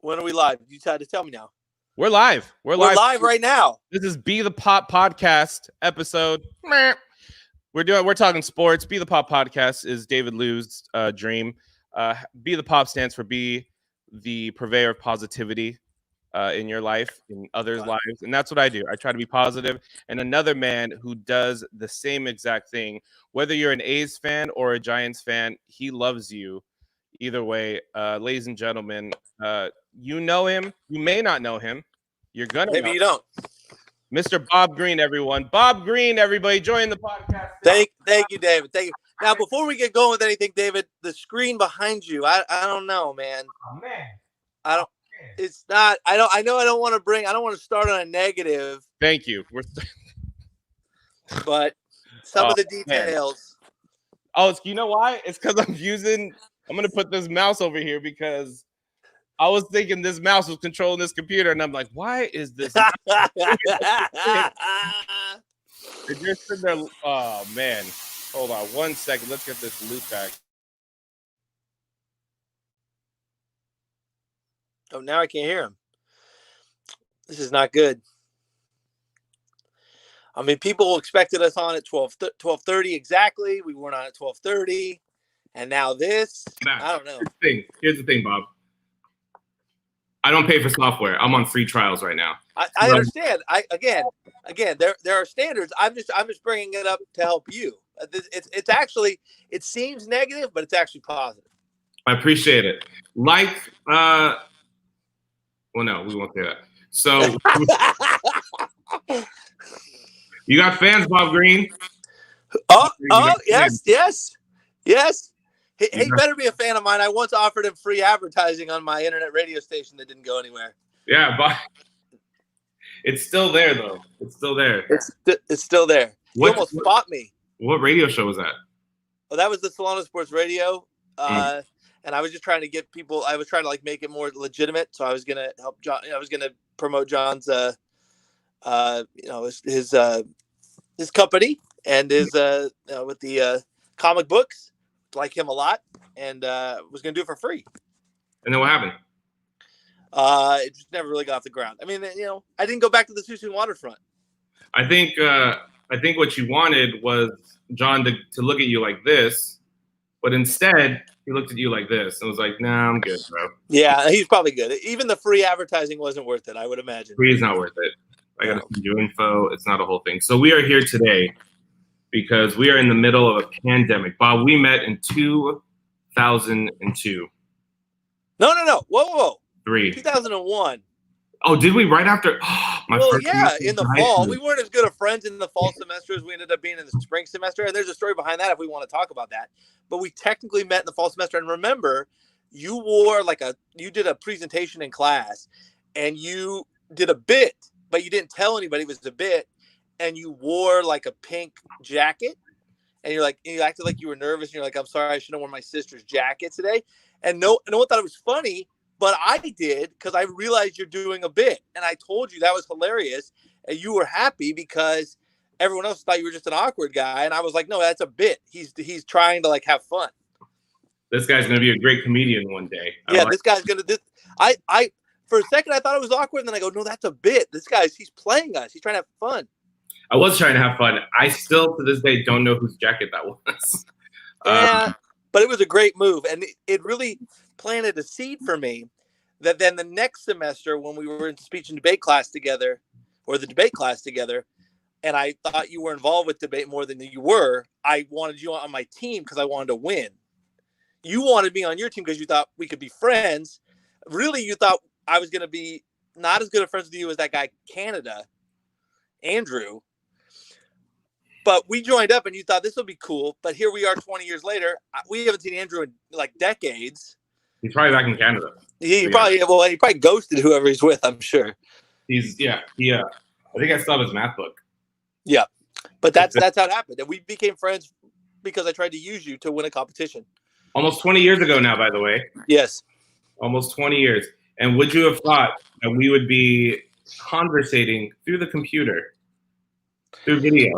When are we live? You had to tell me now. We're live. We're live right now. This is Be the Pop podcast episode. We're talking sports. Be the Pop podcast is David Liu's dream. Be the Pop stands for be the purveyor of positivity in your life, in others' lives, and that's what I do. I try to be positive. And another man who does the same exact thing, whether you're an A's fan or a Giants fan, he loves you. Either way, ladies and gentlemen, you know him. You may not know him. You're gonna. Maybe you don't. Mr. Bob Greene, everyone. Bob Greene, everybody, join the podcast. Thank you, David. Thank you. Now, before we get going with anything, David, the screen behind you, I don't know, man. Oh, man. I don't. It's not. I know. I don't want to start on a negative. Thank you. But some of the details. Man. Oh, you know why? It's because I'm going to put this mouse over here because I was thinking this mouse was controlling this computer, and I'm like, why is this? And you're sitting there. Oh, man. Hold on 1 second. Let's get this loop back. Oh, now I can't hear him. This is not good. I mean, people expected us on at 12:30 exactly. We weren't on at 12:30. And now this, I don't know. Here's the thing, Bob. I don't pay for software. I'm on free trials right now. I understand. Again, there are standards. I'm just bringing it up to help you. It's actually, it seems negative, but it's actually positive. I appreciate it. Well, no, we won't say that. So, you got fans, Bob Greene? Oh, yes. He better be a fan of mine. I once offered him free advertising on my internet radio station that didn't go anywhere. Yeah, but it's still there, though. It's still there. It's still there. He almost fought me. What radio show was that? Well, that was the Solana Sports Radio. And I was just trying to get people. I was trying to make it more legitimate. So I was gonna help John. I was gonna promote John's, his company and his, with the comic books. Like him a lot, and was gonna do it for free. And then what happened? It just never really got off the ground. I mean, I didn't go back to the Susu waterfront. I think what you wanted was John to look at you like this, but instead he looked at you like this and was like, "Nah, I'm good, bro." Yeah, he's probably good. Even the free advertising wasn't worth it, I would imagine. Free is not worth it. I gotta send you info. It's not a whole thing. So we are here today because we are in the middle of a pandemic. Bob, we met in 2002. No. Whoa. 2001. Oh, did we? Right after? In the fall. We weren't as good of friends in the fall semester as we ended up being in the spring semester. And there's a story behind that if we want to talk about that. But we technically met in the fall semester. And remember, you wore you did a presentation in class and you did a bit, but you didn't tell anybody it was a bit. And you wore a pink jacket, and you acted like you were nervous. And you're like, "I'm sorry, I should have worn my sister's jacket today." And no one thought it was funny, but I did because I realized you're doing a bit, and I told you that was hilarious, and you were happy because everyone else thought you were just an awkward guy, and I was like, "No, that's a bit. He's trying to have fun." This guy's gonna be a great comedian one day. This guy's gonna. I for a second I thought it was awkward, and then I go, "No, that's a bit. He's playing us. He's trying to have fun." I was trying to have fun. I still, to this day, don't know whose jacket that was. Yeah, but it was a great move. And it really planted a seed for me that then the next semester when we were in speech and debate class together, or the debate class together, and I thought you were involved with debate more than you were, I wanted you on my team because I wanted to win. You wanted me on your team because you thought we could be friends. Really, you thought I was going to be not as good of friends with you as that guy, Canada, Andrew. But we joined up and you thought this will be cool. But here we are 20 years later. We haven't seen Andrew in decades. He's probably back in Canada. He probably ghosted whoever he's with, I'm sure. I think I still have his math book. Yeah. But that's how it happened. And we became friends because I tried to use you to win a competition. Almost 20 years ago now, by the way. Yes. Almost 20 years. And would you have thought that we would be conversating through the computer? Through video.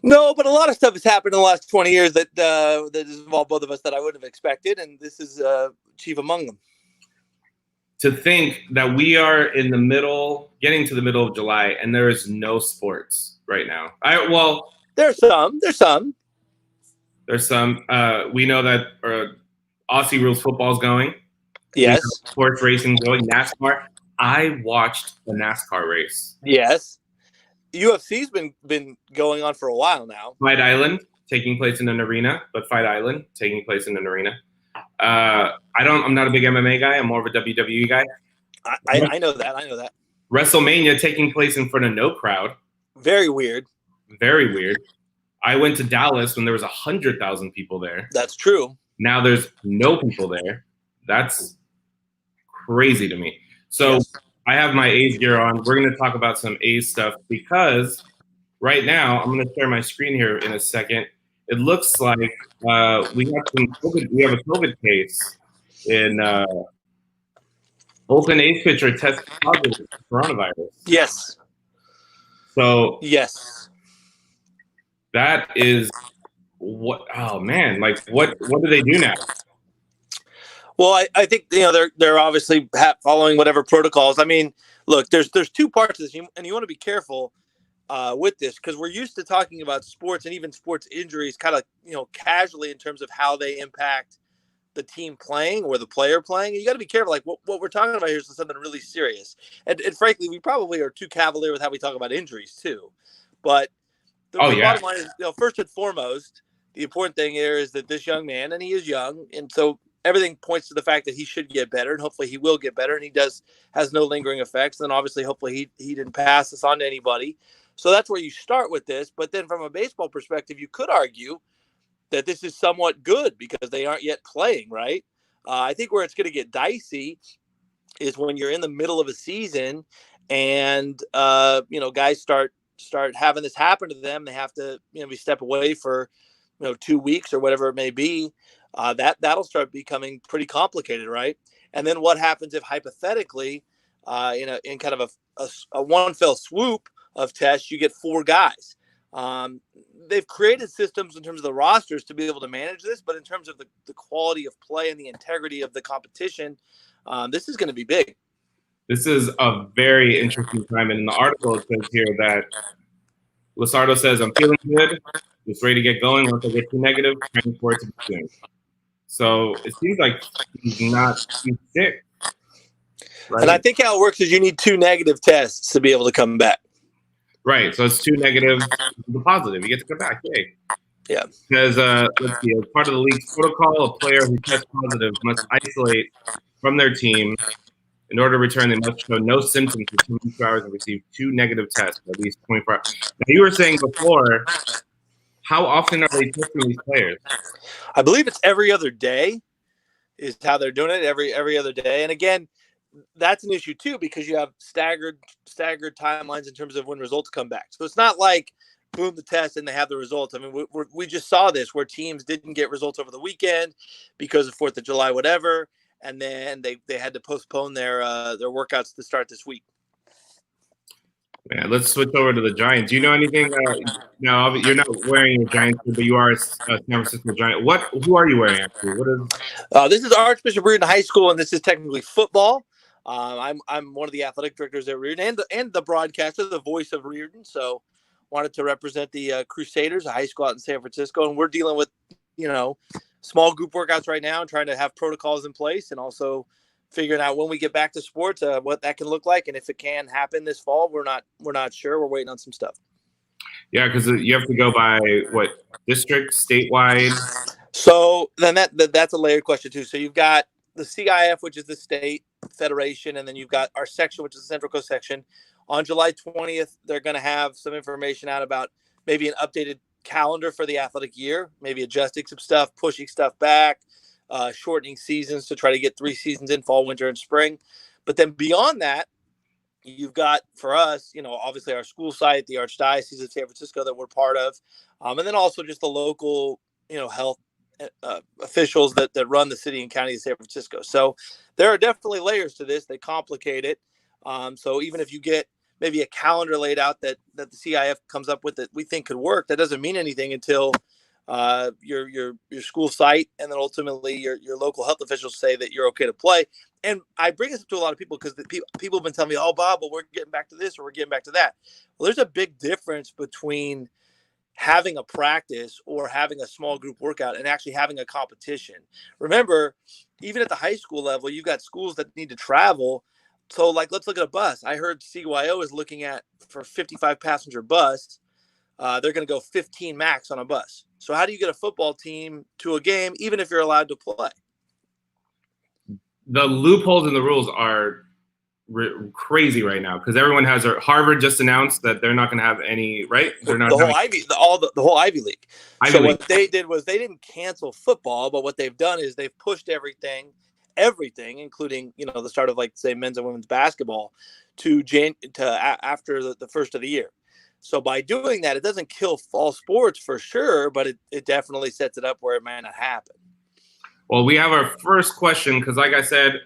No, but a lot of stuff has happened in the last 20 years that has involved both of us that I wouldn't have expected, and this is chief among them. to think that we are in the middle, getting to the middle of July, and there is no sports right now. There's some. There's some. We know that Aussie rules football is going. Yes. Horse racing going. NASCAR. I watched a NASCAR race. Yes. UFC's been going on for a while now. Fight Island taking place in an arena, but Fight Island taking place in an arena. I'm not a big MMA guy. I'm more of a WWE guy. I know that. WrestleMania taking place in front of no crowd. Very weird. Very weird. I went to Dallas when there was 100,000 people there. That's true. Now there's no people there. That's crazy to me. So yes. I have my A's gear on. We're going to talk about some A's stuff because right now I'm going to share my screen here in a second. It looks like we have a COVID case in Oakland A's pitcher tested positive for coronavirus. Yes. So yes, that is what. Oh man, like what do they do now? Well, I think they're obviously following whatever protocols. I mean, look, there's two parts of this, and you want to be careful with this because we're used to talking about sports and even sports injuries kind of casually in terms of how they impact the team playing or the player playing. And you got to be careful. Like what we're talking about here is something really serious. And frankly, we probably are too cavalier with how we talk about injuries too. But the bottom line is, first and foremost, the important thing here is that this young man, and he is young, and so everything points to the fact that he should get better, and hopefully he will get better, and he has no lingering effects. And obviously, hopefully he didn't pass this on to anybody. So that's where you start with this. But then from a baseball perspective, you could argue that this is somewhat good because they aren't yet playing, right? I think where it's going to get dicey is when you're in the middle of a season and, guys start having this happen to them. They have to, be step away for, 2 weeks or whatever it may be. That'll start becoming pretty complicated, right? And then what happens if hypothetically, in kind of a one fell swoop of tests, you get 4 guys? They've created systems in terms of the rosters to be able to manage this, but in terms of the quality of play and the integrity of the competition, this is going to be big. This is a very interesting time. And in the article, it says here that Luzardo says, I'm feeling good, just ready to get going. Once I get too negative, training for it to be soon. So it seems like he's sick. Right? And I think how it works is you need 2 negative tests to be able to come back. Right, so it's 2 negative, the positive. You get to come back. Yay. Yeah. Because let's see, as part of the league's protocol, a player who tests positive must isolate from their team. In order to return, they must show no symptoms for 24 hours and receive 2 negative tests at least 24 hours. Now, you were saying before, how often are they testing these players? I believe it's every other day is how they're doing it, every other day. And again, that's an issue too because you have staggered timelines in terms of when results come back. So it's not like boom the test and they have the results. I mean, we just saw this where teams didn't get results over the weekend because of 4th of July, whatever, and then they had to postpone their workouts to start this week. Man, let's switch over to the Giants. Do you know anything? No, you're not wearing a Giants, but you are a San Francisco Giant. Who are you wearing actually? What is? This is Archbishop Reardon High School, and this is technically football. I'm one of the athletic directors at Reardon and the broadcaster, the voice of Reardon. So wanted to represent the Crusaders, a high school out in San Francisco. And we're dealing with, small group workouts right now and trying to have protocols in place and also figuring out when we get back to sports, what that can look like. And if it can happen this fall, we're not sure. We're waiting on some stuff. Yeah, because you have to go by what district, statewide. So then that's a layered question too. So you've got the CIF, which is the state federation, and then you've got our section, which is the Central Coast section. On July 20th, they're going to have some information out about maybe an updated calendar for the athletic year, maybe adjusting some stuff, pushing stuff back, shortening seasons to try to get 3 seasons in fall, winter, and spring. But then beyond that, you've got for us, obviously our school site, the Archdiocese of San Francisco that we're part of, and then also just the local, health officials that run the city and county of San Francisco. So there are definitely layers to this. They complicate it. So even if you get maybe a calendar laid out that the CIF comes up with that we think could work, that doesn't mean anything until your school site and then ultimately your local health officials say that you're okay to play. and I bring this up to a lot of people because people have been telling me, oh, Bob, well, we're getting back to this or we're getting back to that. Well, there's a big difference between having a practice or having a small group workout and actually having a competition. Remember, even at the high school level, you've got schools that need to travel. So, like, let's look at a bus. I heard CYO is looking at, for 55 passenger bus, they're going to go 15 max on a bus. So how do you get a football team to a game, even if you're allowed to play? The loopholes in the rules are crazy right now because everyone has Harvard just announced that they're not going to have any, right? They're not the whole Ivy League. Ivy League. What they did was they didn't cancel football, but what they've done is they've pushed everything, including, the start of, like, say, men's and women's basketball to after the first of the year. So by doing that, it doesn't kill fall sports for sure, but it definitely sets it up where it might not happen. Well, we have our first question because, like I said,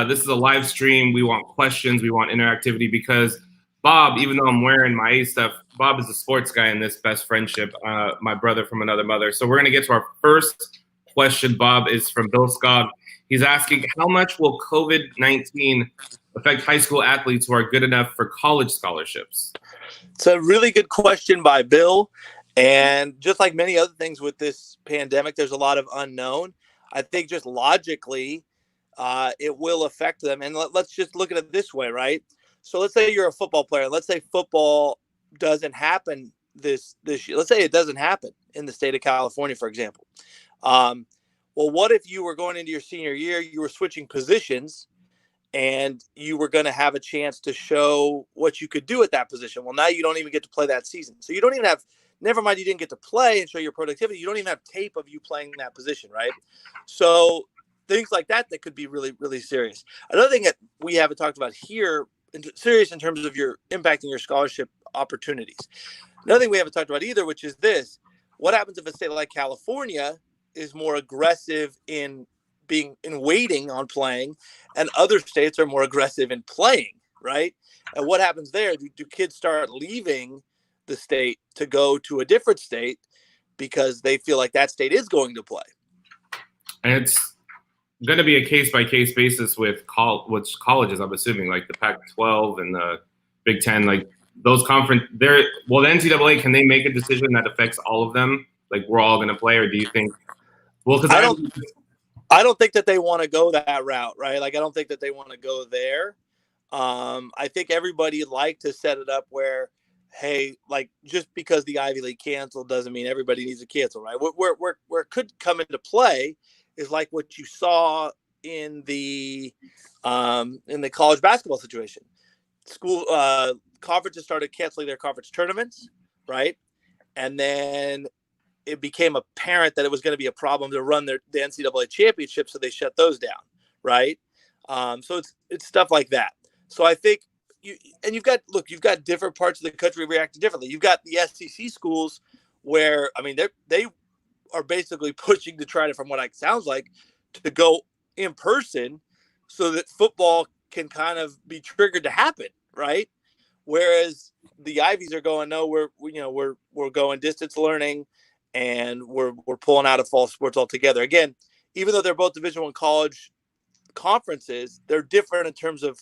this is a live stream. We want questions. We want interactivity because Bob, even though I'm wearing my A stuff, Bob is a sports guy in this best friendship, my brother from another mother. So we're going to get to our first question. Bob is from Bill Scott. He's asking, how much will COVID-19 affect high school athletes who are good enough for college scholarships? It's a really good question by Bill. And just like many other things with this pandemic, there's a lot of unknown. I think just logically, it will affect them. And let's just look at it this way, right? So let's say you're a football player. Let's say football doesn't happen this year. Let's say it doesn't happen in the state of California, for example. Well, what if you were going into your senior year, you were switching positions, and you were going to have a chance to show what you could do at that position? Well, now you don't even get to play that season. So you don't even have, never mind you didn't get to play and show your productivity, you don't even have tape of you playing that position, right? So things like that could be really, really serious. Another thing that we haven't talked about here, serious in terms of your impacting your scholarship opportunities. Another thing we haven't talked about either, which is this: what happens if a state like California is more aggressive in waiting on playing, and other states are more aggressive in playing, right? And what happens there? Do kids start leaving the state to go to a different state because they feel like that state is going to play? And it's going to be a case-by-case basis with colleges, I'm assuming, like the Pac-12 and the Big Ten, like those conference. The NCAA, can they make a decision that affects all of them? Like, we're all going to play, or do you think? Well, because I don't think that they want to go that route, right? Like, I don't think that they want to go there. I think everybody like to set it up where, hey, like, just because the Ivy League canceled doesn't mean everybody needs to cancel, right? Where it could come into play is like what you saw in the college basketball situation. School conferences started canceling their conference tournaments, right? And then it became apparent that it was going to be a problem to run the NCAA championship, so they shut those down, right? So it's stuff like that. So I think you've got different parts of the country reacting differently. You've got the SEC schools where, I mean, they are basically pushing to try to, from what it sounds like, to go in person so that football can kind of be triggered to happen, right? Whereas the Ivies are going, no, we're going distance learning, and we're pulling out of fall sports altogether. Again, even though they're both Division I college conferences, they're different in terms of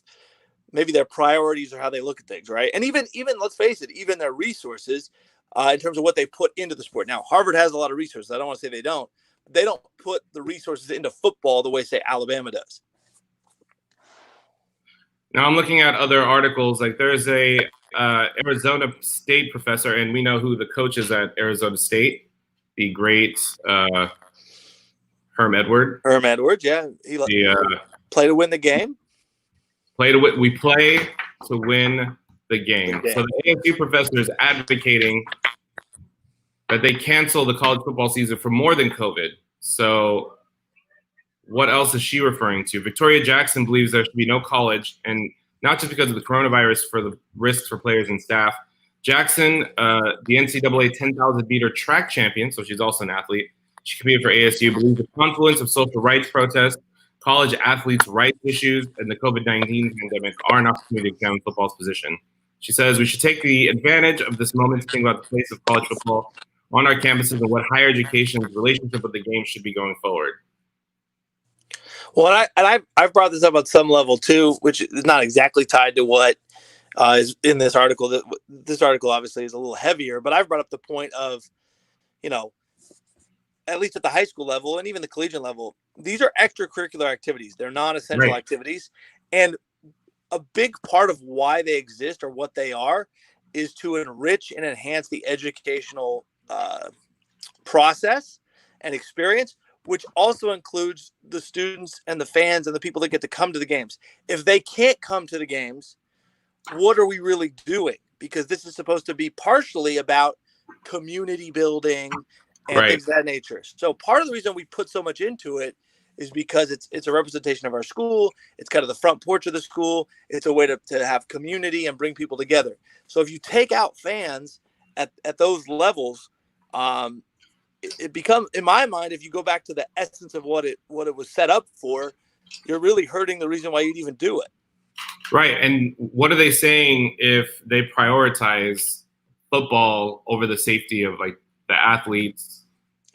maybe their priorities or how they look at things, right? And even let's face it, even their resources in terms of what they put into the sport. Now, Harvard has a lot of resources. I don't want to say they don't. But they don't put the resources into football the way, say, Alabama does. Now I'm looking at other articles. Like, there's a Arizona State professor, and we know who the coach is at Arizona State, the great Herm Edwards. Herm Edwards, yeah. He play to win the game. We play to win the game. So the ASU professor is advocating that they cancel the college football season for more than COVID. So what else is she referring to? Victoria Jackson believes there should be no college, and not just because of the coronavirus, for the risks for players and staff. Jackson, the NCAA 10,000 meter track champion, so she's also an athlete. She competed for ASU, believes the confluence of social rights protests, college athletes' rights issues, and the COVID-19 pandemic are an opportunity to examine football's position. She says we should take the advantage of this moment to think about the place of college football on our campuses and what higher education's relationship with the game should be going forward. Well, I've brought this up on some level too, which is not exactly tied to what is in this article. This article obviously is a little heavier, but I've brought up the point of, you know, at least at the high school level and even the collegiate level, these are extracurricular activities. They're non-essential activities, and a big part of why they exist or what they are is to enrich and enhance the educational process and experience, which also includes the students and the fans and the people that get to come to the games. If they can't come to the games, what are we really doing? Because this is supposed to be partially about community building and things of that nature. So part of the reason we put so much into it is because it's a representation of our school. It's kind of the front porch of the school. It's a way to have community and bring people together. So if you take out fans at those levels, it becomes, in my mind, if you go back to the essence of what it was set up for, you're really hurting the reason why you'd even do it. Right. And what are they saying if they prioritize football over the safety of like the athletes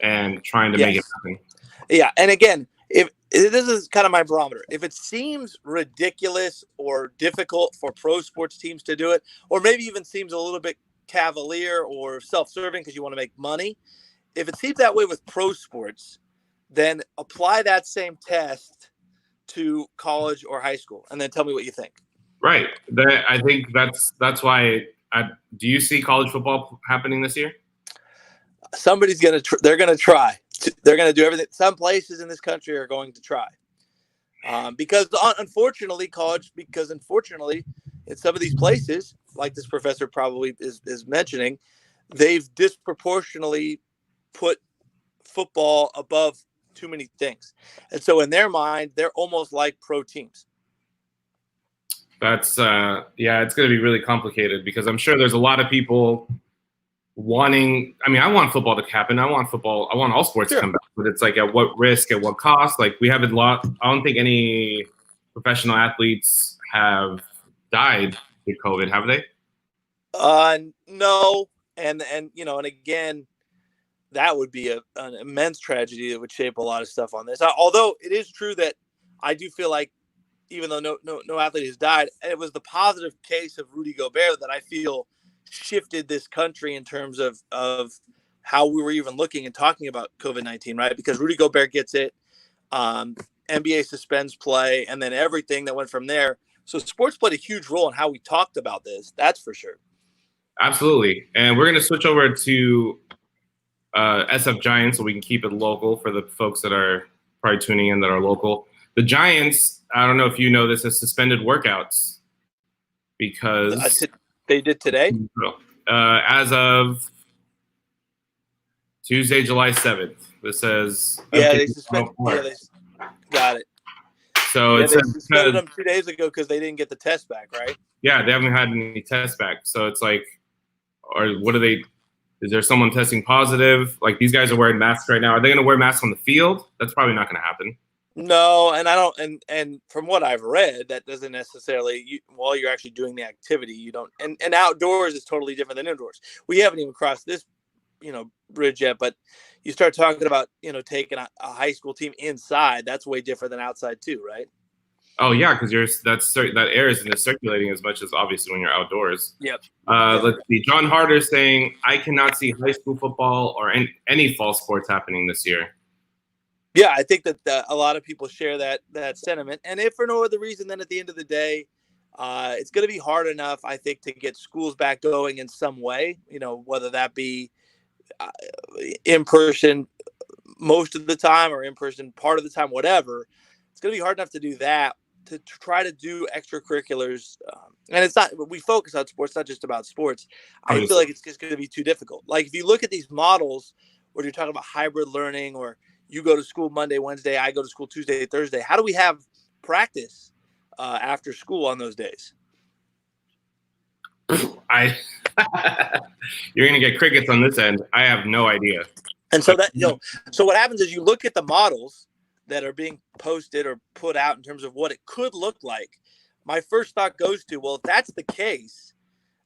and trying to make it happen? Yeah. And again, if this is kind of my barometer, if it seems ridiculous or difficult for pro sports teams to do it, or maybe even seems a little bit cavalier or self-serving because you want to make money, if it seems that way with pro sports, then apply that same test to college or high school, and then tell me what you think. Right. I think that's why. Do you see college football happening this year? Somebody's they're gonna try. They're gonna do everything. Some places in this country are going to try, because unfortunately, in some of these places, like this professor probably is mentioning, they've disproportionately put football above too many things, and so in their mind, they're almost like pro teams. That's it's going to be really complicated because I'm sure there's a lot of people wanting. I mean, I want football to happen. I want all sports to come back, but it's like at what risk, at what cost? Like we have a lot. I don't think any professional athletes have died with COVID, have they? No, and again, that would be an immense tragedy that would shape a lot of stuff on this. Although it is true that I do feel like, even though no athlete has died, it was the positive case of Rudy Gobert that I feel shifted this country in terms of how we were even looking and talking about COVID-19, right? Because Rudy Gobert gets it, NBA suspends play, and then everything that went from there. So sports played a huge role in how we talked about this. That's for sure. Absolutely. And we're going to switch over to SF Giants so we can keep it local for the folks that are probably tuning in that are local. The Giants, I don't know if you know this, has suspended workouts because they did today. As of Tuesday, July 7th, this says they suspended. Yeah, they got it. So they suspended them 2 days ago because they didn't get the test back, right? Yeah, they haven't had any tests back. So it's like, or what are they? Is there someone testing positive? Like these guys are wearing masks right now. Are they going to wear masks on the field? That's probably not going to happen. No, and I don't, and from what I've read, that doesn't necessarily, while you're actually doing the activity, you don't, and outdoors is totally different than indoors. We haven't even crossed this, bridge yet, but you start talking about, taking a high school team inside, that's way different than outside too, right? Oh yeah, because that air isn't circulating as much as obviously when you're outdoors. Yep. Let's see. John Harder saying, I cannot see high school football or any fall sports happening this year. Yeah, I think that a lot of people share that sentiment, and if for no other reason than at the end of the day, it's going to be hard enough, I think, to get schools back going in some way. Whether that be in person most of the time or in person part of the time, whatever. It's going to be hard enough to do that. To try to do extracurriculars, and it's not. We focus on sports, not just about sports. I feel like it's just going to be too difficult. Like if you look at these models, where you're talking about hybrid learning, or you go to school Monday, Wednesday, I go to school Tuesday, Thursday. How do we have practice after school on those days? You're going to get crickets on this end. I have no idea. And so so what happens is you look at the models that are being posted or put out in terms of what it could look like. My first thought goes to, well, if that's the case,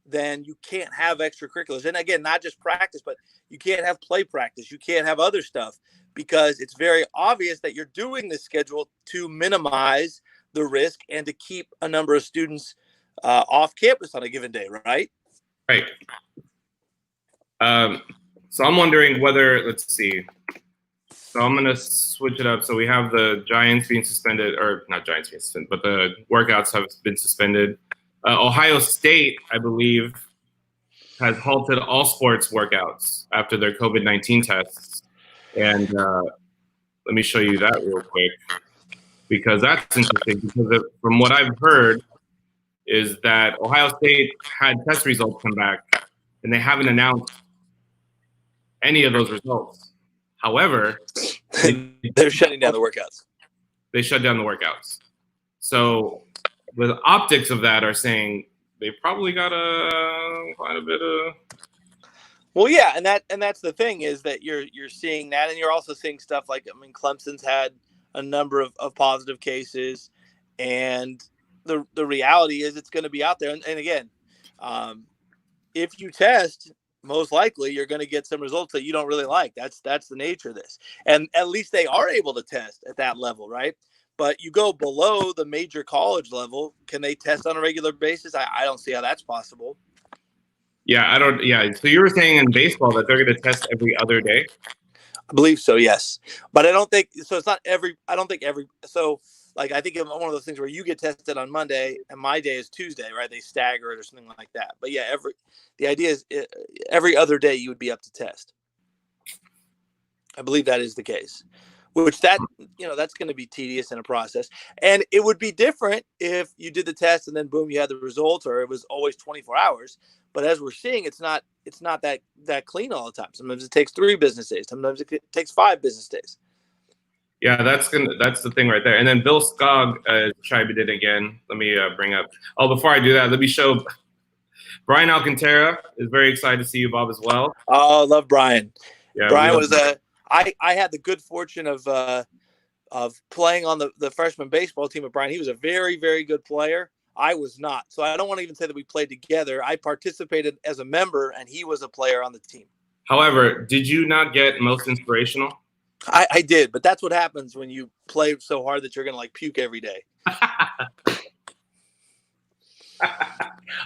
then you can't have extracurriculars. And again, not just practice, but you can't have play practice. You can't have other stuff because it's very obvious that you're doing this schedule to minimize the risk and to keep a number of students off campus on a given day, right? Right. So I'm wondering whether, let's see. So I'm going to switch it up. So we have the Giants being suspended, or not Giants being suspended, but the workouts have been suspended. Ohio State, I believe, has halted all sports workouts after their COVID-19 tests. And let me show you that real quick, because that's interesting. Because from what I've heard is that Ohio State had test results come back, and they haven't announced any of those results. However, they're shutting down the workouts. They shut down the workouts. So the optics of that are saying they probably got quite a bit of. Well, yeah, and that's the thing is that you're seeing that, and you're also seeing stuff like, I mean, Clemson's had a number of positive cases, and the reality is it's going to be out there. And again, if you test, most likely you're going to get some results that you don't really like. That's the nature of this. And at least they are able to test at that level, right? But you go below the major college level, can they test on a regular basis? I don't see how that's possible. Yeah, I don't. Yeah, so you were saying in baseball that they're going to test every other day? I believe so, yes. But I don't think so. It's not every. I don't think every. So, like, I think it's one of those things where you get tested on Monday and my day is Tuesday, right? They stagger it or something like that. But yeah, the idea is every other day you would be up to test. I believe that is the case. Which that's going to be tedious in a process. And it would be different if you did the test and then boom, you had the results, or it was always 24 hours. But as we're seeing, it's not that clean all the time. Sometimes it takes 3 business days. Sometimes it takes 5 business days. Yeah, that's the thing right there. And then Bill Skog chiming in again. Let me bring up. Oh, before I do that, let me show. Brian Alcantara is very excited to see you, Bob, as well. Oh, I love Brian. Yeah, Brian was I had the good fortune of playing on the freshman baseball team with Brian. He was a very, very good player. I was not. So I don't want to even say that we played together. I participated as a member, and he was a player on the team. However, did you not get most inspirational? I did, but that's what happens when you play so hard that you're going to like puke every day.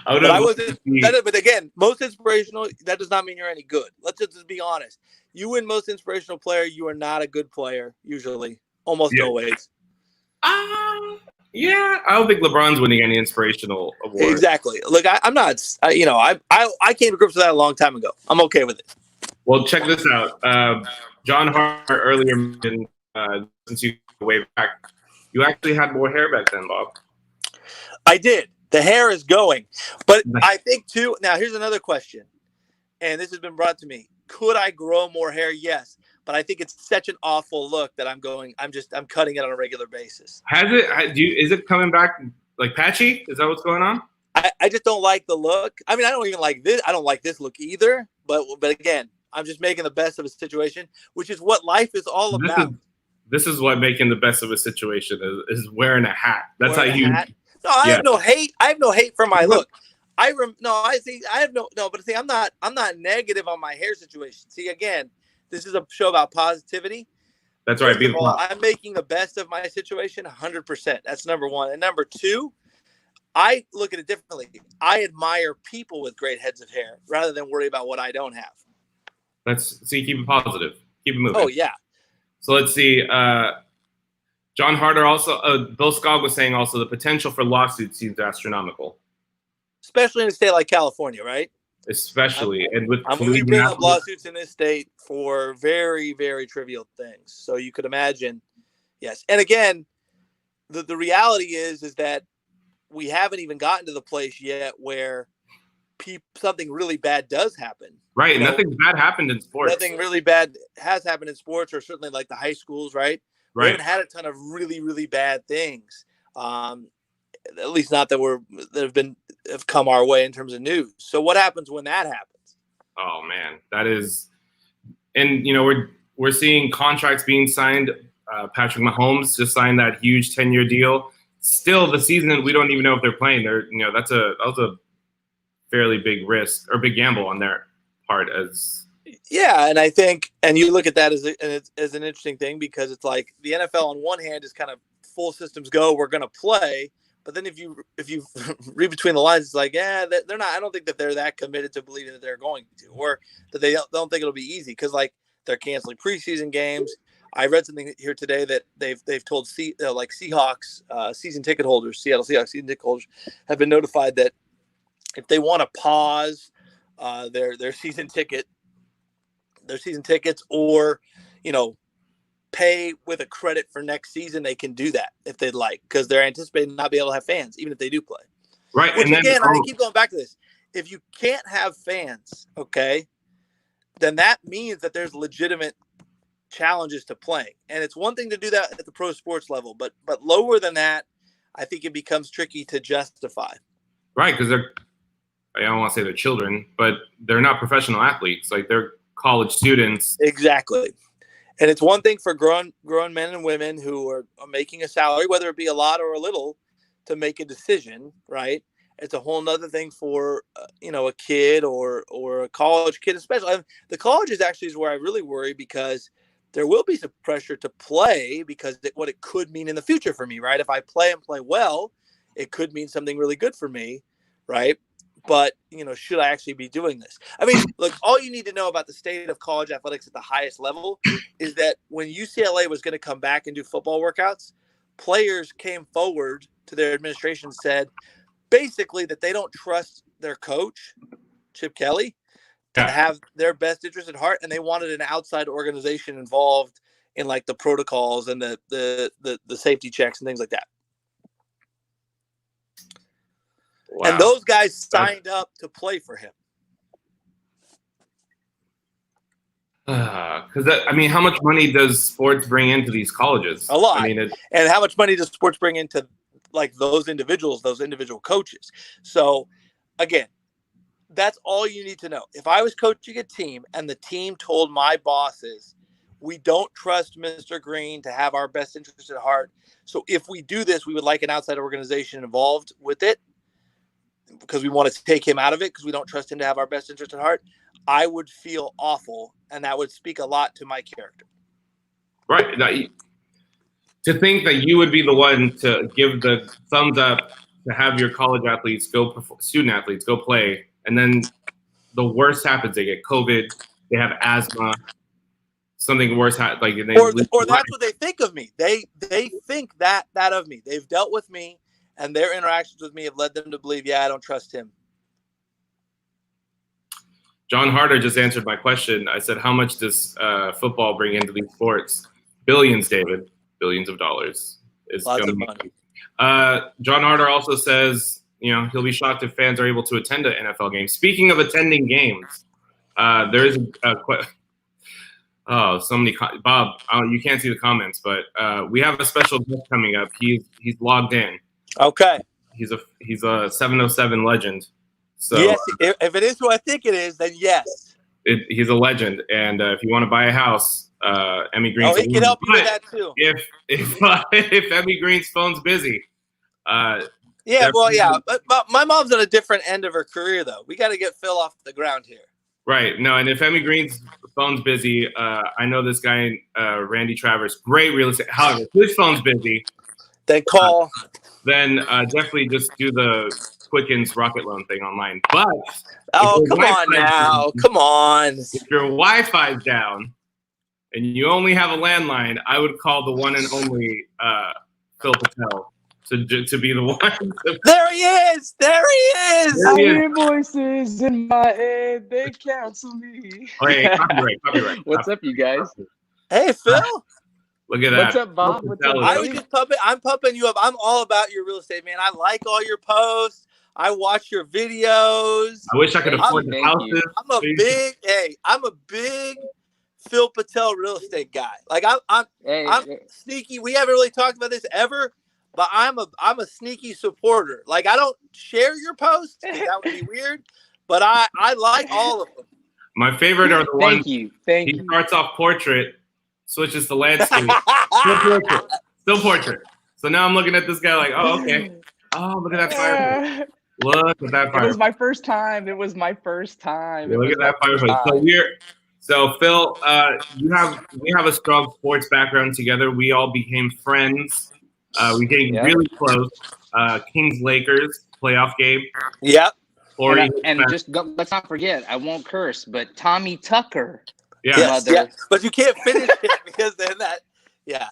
But again, most inspirational, that does not mean you're any good. Let's just be honest. You win most inspirational player, you are not a good player, usually. Almost always. Yeah, I don't think LeBron's winning any inspirational awards. Exactly. Look, I'm not, I came to grips with that a long time ago. I'm okay with it. Well, check this out. John Hart earlier mentioned, since you go way back, you actually had more hair back then, Bob. I did. The hair is going. But I think, too, now here's another question, and this has been brought to me. Could I grow more hair? Yes. But I think it's such an awful look that I'm cutting it on a regular basis. Is it coming back like patchy? Is that what's going on? I just don't like the look. I mean, I don't even like this. I don't like this look either. But again, I'm just making the best of a situation, which is what life is all about. This is what making the best of a situation is wearing a hat. That's how you. No, I have no hate. I have no hate for my look. But see, I'm not negative on my hair situation. See, again, this is a show about positivity. That's right. I'm making the best of my situation 100%. That's number one. And number two, I look at it differently. I admire people with great heads of hair rather than worry about what I don't have. So you keep it positive. Keep it moving. Oh, yeah. So let's see. John Harder also, Bill Skog was saying also the potential for lawsuits seems astronomical. Especially in a state like California, right? Especially. I'm going to bring up lawsuits in this state for very, very trivial things. So you could imagine, yes. And again, the reality is that we haven't even gotten to the place yet where something really bad does happen. Right. Nothing bad happened in sports. Nothing really bad has happened in sports, or certainly like the high schools, right? Right. We haven't had a ton of really, really bad things. At least not that have come our way in terms of news. So what happens when that happens? Oh man, that is, and we're seeing contracts being signed. Patrick Mahomes just signed that huge 10-year deal. Still, the season we don't even know if they're playing. That was a fairly big risk or big gamble on their part, as Yeah, and I think, and you look at that as an interesting thing, because it's like the NFL on one hand is kind of full systems go, we're going to play, but then if you read between the lines, it's like, yeah, they're not. I don't think that they're that committed to believing that they're going to, or that they don't think it'll be easy, because like they're canceling preseason games. I read something here today that they've told Seahawks season ticket holders, Seattle Seahawks season ticket holders, have been notified that if they want to pause their season tickets, or pay with a credit for next season, they can do that if they'd like, because they're anticipating not be able to have fans even if they do play. Right. Which, and then, again, I keep going back to this. If you can't have fans, okay, then that means that there's legitimate challenges to playing. And it's one thing to do that at the pro sports level, but lower than that, I think it becomes tricky to justify. Right, because I don't want to say they're children, but they're not professional athletes. Like, they're college students. Exactly. And it's one thing for grown men and women who are making a salary, whether it be a lot or a little, to make a decision, right? It's a whole nother thing for a kid or a college kid, especially. The colleges actually is where I really worry, because there will be some pressure to play, because what it could mean in the future for me, right? If I play and play well, it could mean something really good for me, right? But, should I actually be doing this? I mean, look, all you need to know about the state of college athletics at the highest level is that when UCLA was going to come back and do football workouts, players came forward to their administration and said basically that they don't trust their coach, Chip Kelly, to have their best interest at heart, and they wanted an outside organization involved in like the protocols and the safety checks and things like that. Wow. And those guys signed up to play for him. Because how much money does sports bring into these colleges? A lot. And how much money does sports bring into like those individual coaches? So, again, that's all you need to know. If I was coaching a team and the team told my bosses, we don't trust Mr. Greene to have our best interest at heart, so if we do this, we would like an outside organization involved with it, because we want to take him out of it because we don't trust him to have our best interest at heart, I would feel awful, and that would speak a lot to my character. Right. Now, to think that you would be the one to give the thumbs up to have your college athletes student athletes go play, and then the worst happens. They get COVID, they have asthma, something worse happens. Or that's what they think of me. They think that of me. They've dealt with me, and their interactions with me have led them to believe, I don't trust him. John Harder just answered my question. I said, how much does football bring into these sports? Billions, David. Billions of dollars. Lots of money. John Harder also says, he'll be shocked if fans are able to attend an NFL game. Speaking of attending games, there is so many. Bob, you can't see the comments, but we have a special guest coming up. He's logged in. Okay. He's a 707 legend. So yes, if it is who I think it is, then yes. He's a legend, and if you want to buy a house, Emmy Green. He can help you with that too. If Emmy Green's phone's busy. But my mom's at a different end of her career, though. We got to get Phil off the ground here. Right. No, and if Emmy Green's phone's busy, I know this guy, Randy Travers, great real estate. However, if his phone's busy, then call. Then definitely just do the Quickens Rocket Loan thing online. But come on. If your Wi-Fi's down and you only have a landline, I would call the one and only Phil Patel to be the one. There he is. I hear voices in my head. They counsel me. Oh, hey, copyright. What's up, you guys? Hey, Phil. Look at that. What's up, Bob? I'm pumping you up. I'm all about your real estate, man. I like all your posts. I watch your videos. I wish I could afford the houses. I'm a big Phil Patel real estate guy. Like I'm sneaky. We haven't really talked about this ever, but I'm a sneaky supporter. Like, I don't share your posts because that would be weird, but I like all of them. My favorite are the ones. Thank you. He starts off portrait, switches to landscape, still portrait. So now I'm looking at this guy like, oh, okay. Oh, look at that fireplace. Look at that fireplace. It was my first time. Yeah, look at that fireplace. So Phil, we have a strong sports background together. We all became friends. We came really close. Kings Lakers playoff game. Yep. And just let's not forget, I won't curse, but Tommy Tucker. Yes, but you can't finish it because then that. Yeah.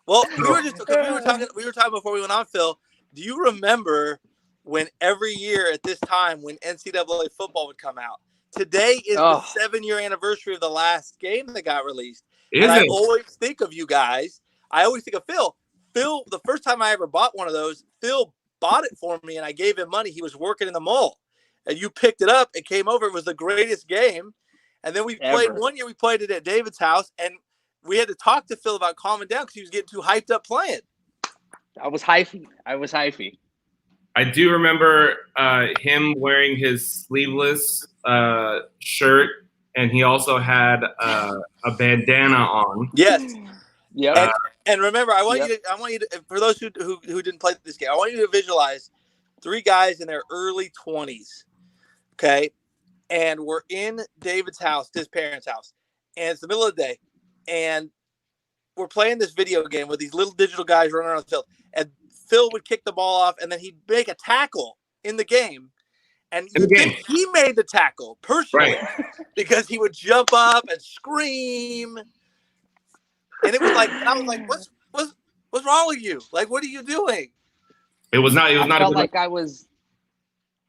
Well, we were talking before we went on, Phil. Do you remember when every year at this time when NCAA football would come out? Today is the 7-year anniversary of the last game that got released. I always think of you guys. I always think of Phil. Phil, the first time I ever bought one of those, Phil bought it for me and I gave him money. He was working in the mall. And you picked it up. It came over. It was the greatest game. And then we played one year. We played it at David's house. And we had to talk to Phil about calming down because he was getting too hyped up playing. I was hyphy. I do remember him wearing his sleeveless shirt, and he also had a bandana on. Yes. Yeah. And remember, I want you to, for those who didn't play this game, I want you to visualize 3 guys in their early 20s. Okay. And we're in David's house, his parents' house, and it's the middle of the day, and we're playing this video game with these little digital guys running around the field, and Phil would kick the ball off, and then he'd make a tackle in the game, and he made the tackle personally because he would jump up and scream, and it was like, I was like, what's wrong with you? Like, what are you doing? It was not. I felt like I was.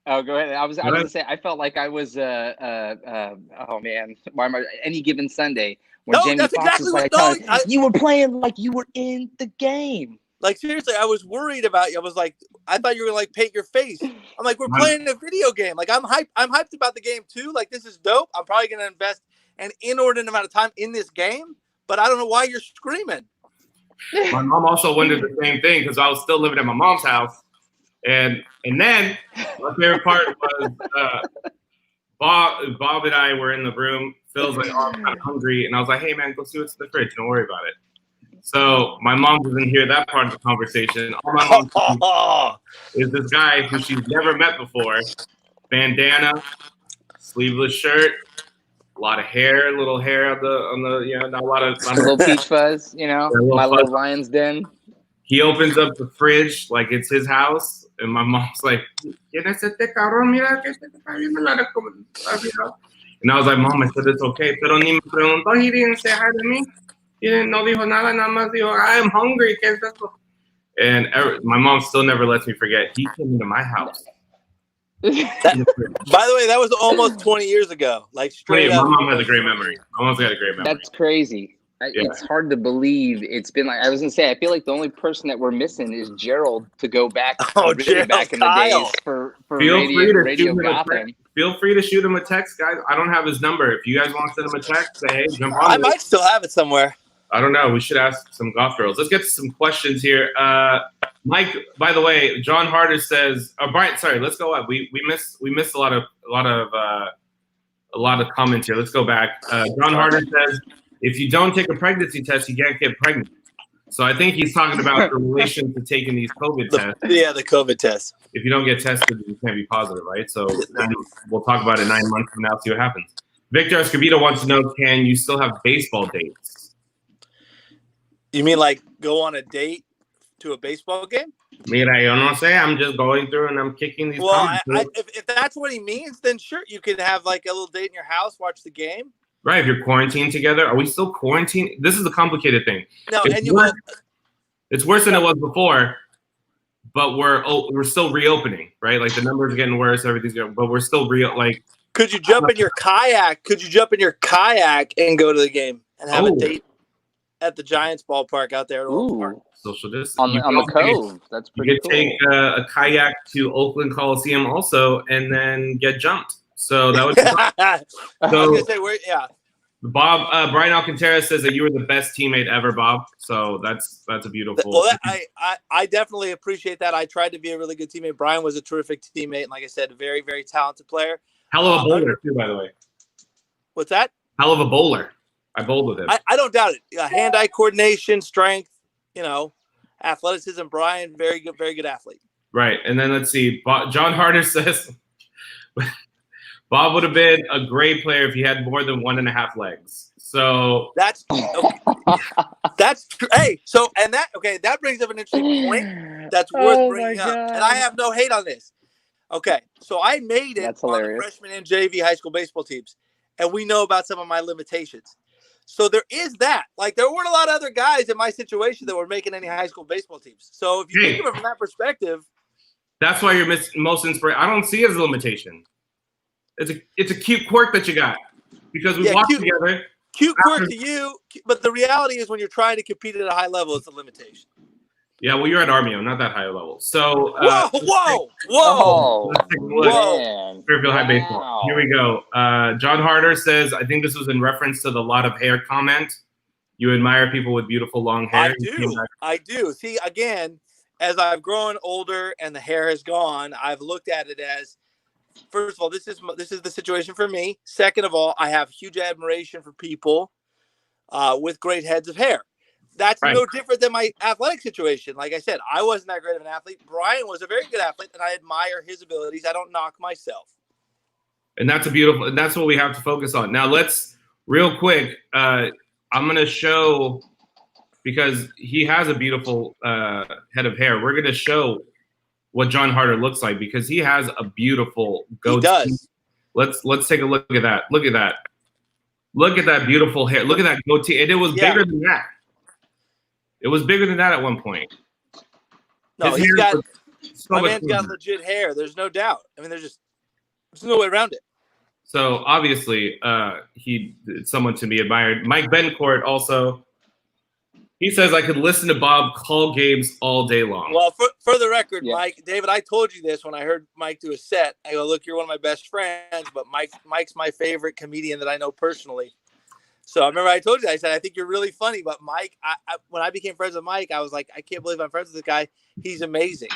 Oh, go ahead. I was going to say, I felt like I was, oh man, why am I, any given Sunday when Jamie Foxx was like, you were playing like you were in the game. Like, seriously, I was worried about you. I was like, I thought you were going to like paint your face. I'm like, we're playing a video game. Like, I'm hyped about the game too. Like, this is dope. I'm probably going to invest an inordinate amount of time in this game, but I don't know why you're screaming. My mom also wondered the same thing because I was still living at my mom's house. And then my favorite part was Bob and I were in the room. Phil's like, oh, I'm kind of hungry. And I was like, hey, man, go see what's in the fridge. Don't worry about it. So my mom doesn't hear that part of the conversation. All my mom is this guy who she's never met before. Bandana, sleeveless shirt, a lot of hair, little hair on the not a lot of little peach fuzz, little lion's den. He opens up the fridge like it's his house, and my mom's like, and I was like, Mom, I said it's okay. Pero ni me preguntó. He didn't say hi to me. He didn't know dijo nada, nada más dijo, I am hungry. And my mom still never lets me forget. He came into my house. By the way, that was almost 20 years ago. Like, straight up. My mom has a great memory. My mom's got a great memory. That's crazy. It's hard to believe. It's been like, I was gonna say, I feel like the only person that we're missing is Gerald to go back back in the days for radio Gotham. Feel free to shoot him a text, guys. I don't have his number. If you guys want to send him a text, say, hey, jump on. I might still have it somewhere. I don't know. We should ask some goth girls. Let's get to some questions here. Mike, by the way, John Harder says, Brian, sorry, let's go up. We missed a lot of comments here. Let's go back. John Harder says, if you don't take a pregnancy test, you can't get pregnant. So I think he's talking about the relation to taking these COVID tests. Yeah, the COVID test. If you don't get tested, you can't be positive, right? So we'll talk about it 9 months from now, see what happens. Victor Escobedo wants to know, can you still have baseball dates? You mean like go on a date to a baseball game? Mira, yo no sé. I'm just going through and I'm kicking these. Well, if that's what he means, then sure, you could have like a little date in your house, watch the game. Right, if you're quarantined together. Are we still quarantined? This is the complicated thing. No, it's worse than it was before, but we're still reopening, right? Like the numbers are getting worse, everything's getting, but we're still Could you jump in your kayak? Could you jump in your kayak and go to the game and have a date at the Giants ballpark out there at Oakland Park? Social distance on the cove. That's pretty cool. You could take a kayak to Oakland Coliseum also, and then get jumped. So that would be I was gonna say, Bob Brian Alcantara says that you were the best teammate ever, Bob. So that's a beautiful. Well, I definitely appreciate that. I tried to be a really good teammate. Brian was a terrific teammate, and like I said, a very, very talented player. Hell of a bowler too, by the way. What's that? Hell of a bowler. I bowled with him. I don't doubt it. Hand-eye coordination, strength, athleticism. Brian, very good athlete. Right, and then let's see. John Harder says, Bob would have been a great player if he had more than 1.5 legs. So that's okay. That's true. Hey, so that brings up an interesting point that's worth bringing up. And I have no hate on this. Okay, so I made it on the freshman and JV high school baseball teams, and we know about some of my limitations. So there is that. Like, there weren't a lot of other guys in my situation that were making any high school baseball teams. So if you think of it from that perspective, that's why you're most inspired. I don't see it as a limitation. It's a cute quirk that you got because we walk together. Cute quirk to you, but the reality is when you're trying to compete at a high level, it's a limitation. Yeah, well, you're at Armio, not that high level. So whoa! Fairfield High baseball. Here we go. John Harder says, I think this was in reference to the lot of hair comment. You admire people with beautiful long hair. I do. See, again, as I've grown older and the hair has gone, I've looked at it as, first of all, this is the situation for me. Second of all, I have huge admiration for people with great heads of hair. That's no different than my athletic situation. Like I said, I wasn't that great of an athlete. Brian was a very good athlete, and I admire his abilities. I don't knock myself. And that's that's what we have to focus on. Now, let's real quick. I'm going to show, because he has a beautiful head of hair. We're going to show what John Harder looks like because he has a beautiful goatee. He does. Let's take a look at that. Look at that. Look at that beautiful hair. Look at that goatee. And it was bigger than that. It was bigger than that at one point. No, my man's got legit hair. There's no doubt. I mean, there's no way around it. So obviously, it's someone to be admired. Mike Bencourt also, he says, I could listen to Bob call games all day long. Well, for the record, Mike, David, I told you this when I heard Mike do a set. I go, look, you're one of my best friends, but Mike's my favorite comedian that I know personally. So I remember I told you, I said, I think you're really funny. But Mike, when I became friends with Mike, I was like, I can't believe I'm friends with this guy. He's amazing.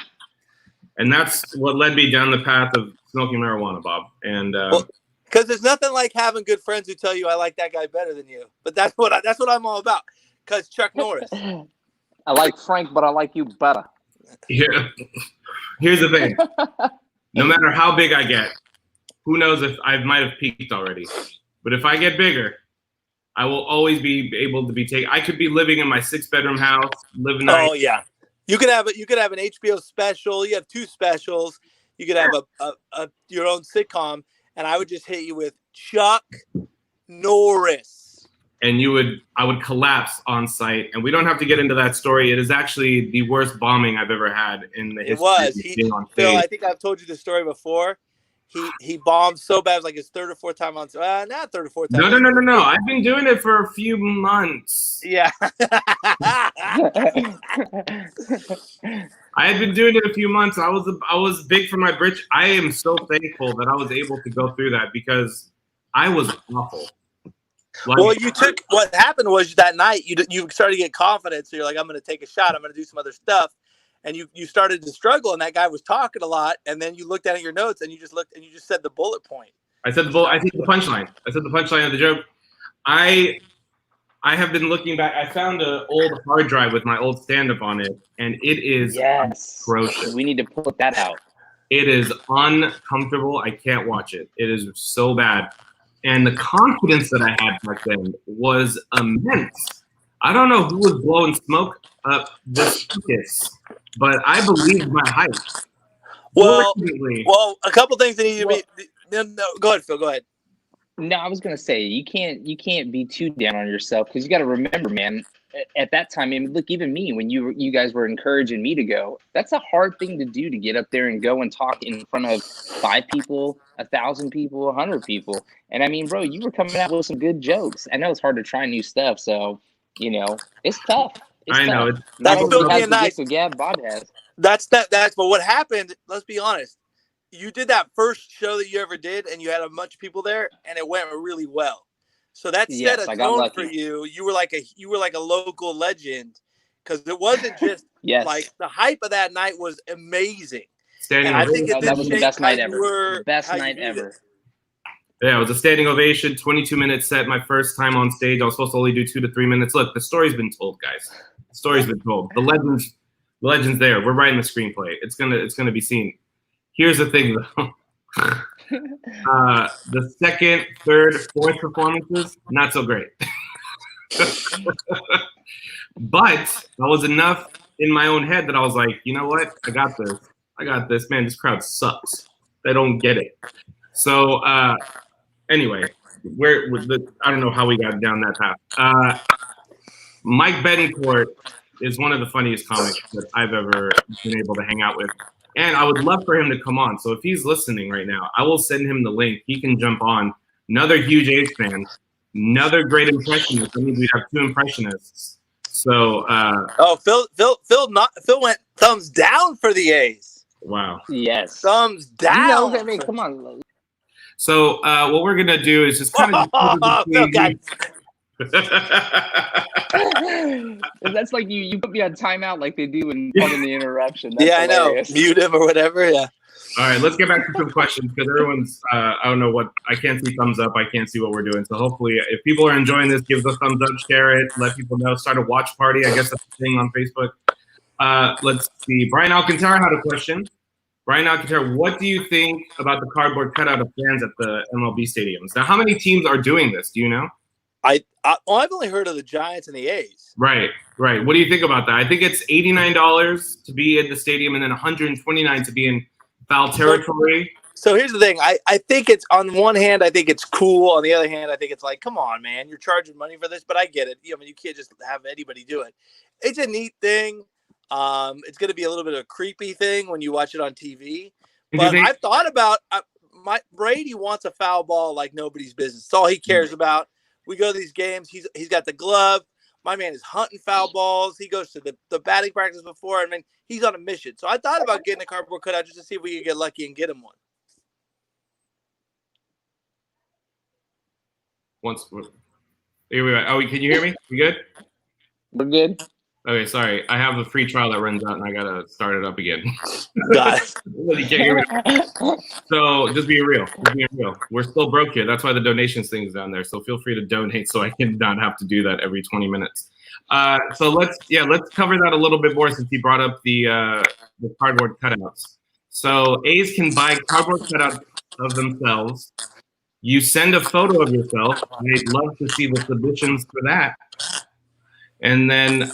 And that's what led me down the path of smoking marijuana, Bob. And because there's nothing like having good friends who tell you I like that guy better than you. But that's what I'm all about. Because Chuck Norris. I like Frank, but I like you better. Yeah. Here's the thing. No matter how big I get, who knows if I might have peaked already. But if I get bigger, I will always be able to be taken. I could be living in my 6-bedroom house, living. Oh yeah, you could have an HBO special. You have 2 specials. You could have a your own sitcom, and I would just hit you with Chuck Norris. And I would collapse on site. And we don't have to get into that story. It is actually the worst bombing I've ever had in the history. It was. Phil, I think I've told you the story before. He bombed so bad, it was like his 3rd or 4th time on. Not 3rd or 4th time. No. I've been doing it for a few months. Yeah. I had been doing it a few months. I was big for my britch. I am so thankful that I was able to go through that because I was awful. Well, what happened was that night you started to get confident. So you're like, I'm going to take a shot. I'm going to do some other stuff. And you started to struggle, and that guy was talking a lot. And then you looked at your notes, and you just said the bullet point. I said the punchline. I said the punchline of the joke. I have been looking back. I found an old hard drive with my old stand-up on it, and it is atrocious. We need to put that out. It is uncomfortable. I can't watch it. It is so bad. And the confidence that I had back then was immense. I don't know who was blowing smoke up this focus, but I believed my hype. Well, a couple things that need to be. No, go ahead, Phil. Go ahead. No, I was gonna say you can't be too down on yourself because you got to remember, man. At that time, I mean, look, even me, when you guys were encouraging me to go, that's a hard thing to do, to get up there and go and talk in front of 5 people, 1,000 people, 100 people. And I mean, bro, you were coming out with some good jokes. I know it's hard to try new stuff, so it's tough. I know. That's still being nice. Yeah, Bob has. That's but what happened, let's be honest. You did that first show that you ever did, and you had a bunch of people there, and it went really well. So that set a tone for you. You were like a local legend, because it wasn't just like the hype of that night was amazing. I think that was the best night ever. Best night ever. Yeah, it was a standing ovation, 22-minute set. My first time on stage. I was supposed to only do 2 to 3 minutes. Look, the story's been told, guys. The story's been told. The legend's there. We're writing the screenplay. It's gonna be seen. Here's the thing, though. The second, third, fourth performances, not so great. But that was enough in my own head that I was like, you know what? I got this. Man, this crowd sucks. They don't get it. So anyway, I don't know how we got down that path. Mike Betancourt is one of the funniest comics that I've ever been able to hang out with. And I would love for him to come on. So if he's listening right now, I will send him the link. He can jump on. Another huge A's fan. Another great impressionist. I mean, we have 2 impressionists. So Phil went thumbs down for the A's. Wow. Yes. Thumbs down. I mean, come on. So what we're gonna do is just kind of That's like you put me on timeout like they do in Pardon the Interruption. That's I hilarious. know. Mute him or whatever. Yeah. All right, let's get back to some questions because everyone's, I don't know what, I can't see thumbs up. I can't see what we're doing. So hopefully if people are enjoying this, give us a thumbs up, share it, let people know, start a watch party. I guess that's the thing on Facebook. Let's see. Brian Alcantara had a question. Brian Alcantara, what do you think about the cardboard cutout of fans at the MLB stadiums? Now, how many teams are doing this? Do you know? I've only heard of the Giants and the A's. Right. What do you think about that? I think it's $89 to be in the stadium and then $129 to be in foul territory. So here's the thing. I think it's, on one hand, I think it's cool. On the other hand, I think it's like, come on, man, you're charging money for this. But I get it. I mean, you can't just have anybody do it. It's a neat thing. It's going to be a little bit of a creepy thing when you watch it on TV. But I've thought about Brady wants a foul ball like nobody's business. It's all he cares about. We go to these games. He's got the glove. My man is hunting foul balls. He goes to the batting practice before. I mean, he's on a mission. So I thought about getting a cardboard cutout just to see if we could get lucky and get him one. Here we are. Oh, can you hear me? We good? We're good. Okay, sorry. I have a free trial that runs out, and I gotta start it up again. Got it. You can't hear me. So just being real. We're still broke here. That's why the donations thing's down there. So feel free to donate, so I can not have to do that every 20 minutes. So let's cover that a little bit more since he brought up the cardboard cutouts. So A's can buy cardboard cutouts of themselves. You send a photo of yourself. I'd love to see the submissions for that. And then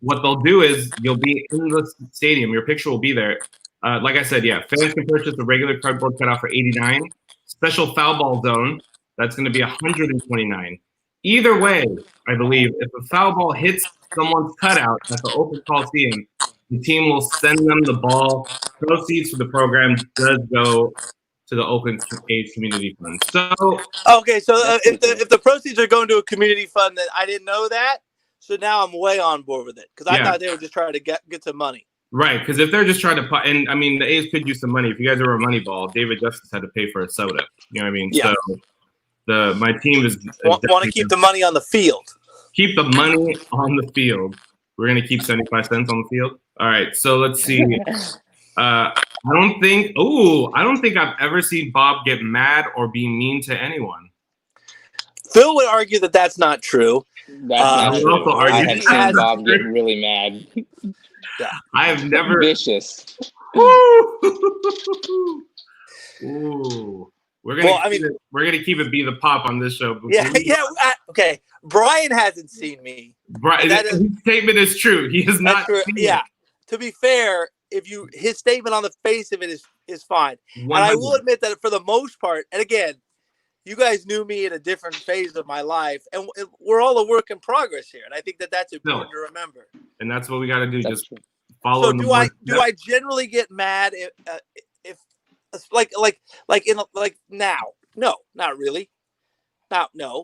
what they'll do is you'll be in the stadium. Your picture will be there. Like I said, fans can purchase a regular cardboard cutout for $89. Special foul ball zone, that's going to be $129. Either way, I believe, if a foul ball hits someone's cutout at the Oakland Coliseum, the team will send them the ball. Proceeds for the program does go to the Oakland A's Community Fund. So okay, so if the proceeds are going to a community fund, then I didn't know that. So now I'm way on board with it because I thought they were just trying to get some money. Right, because if they're just trying to, and I mean, the A's could use some money. If you guys are a Moneyball, David Justice had to pay for a soda. You know what I mean? Yeah. So my team is want to keep the money on the field. Keep the money on the field. We're gonna keep 75 cents on the field. All right, so let's see. I don't think I've ever seen Bob get mad or be mean to anyone. Phil would argue that that's not true. That's not true. I have seen Bob get really mad. I have never vicious. Ooh. We're gonna keep it be the pop on this show. Okay. Brian hasn't seen me. His statement is true. He has not seen me. To be fair, his statement on the face of it is fine. 100. And I will admit that for the most part, and again, you guys knew me in a different phase of my life, and we're all a work in progress here. And I think that's important to remember. And that's what we got to do. Just follow. So do I generally get mad if now? No, not really. No.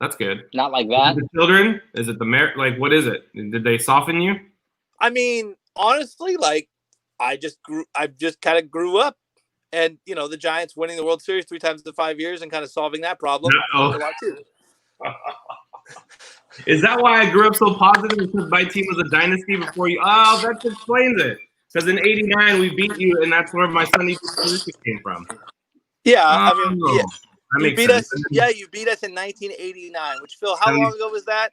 That's good. Not like that. Is it the children? Is it the mayor? Like, what is it? Did they soften you? I mean, honestly, I just kind of grew up. And, the Giants winning the World Series 3 times in 5 years and kind of solving that problem. A lot too. Is that why I grew up so positive? Because my team was a dynasty before you? Oh, that explains it. Because in '89 we beat you, and that's where my Sunday position came from. Yeah, that makes sense. You beat us in 1989. Which, Phil, how long ago was that?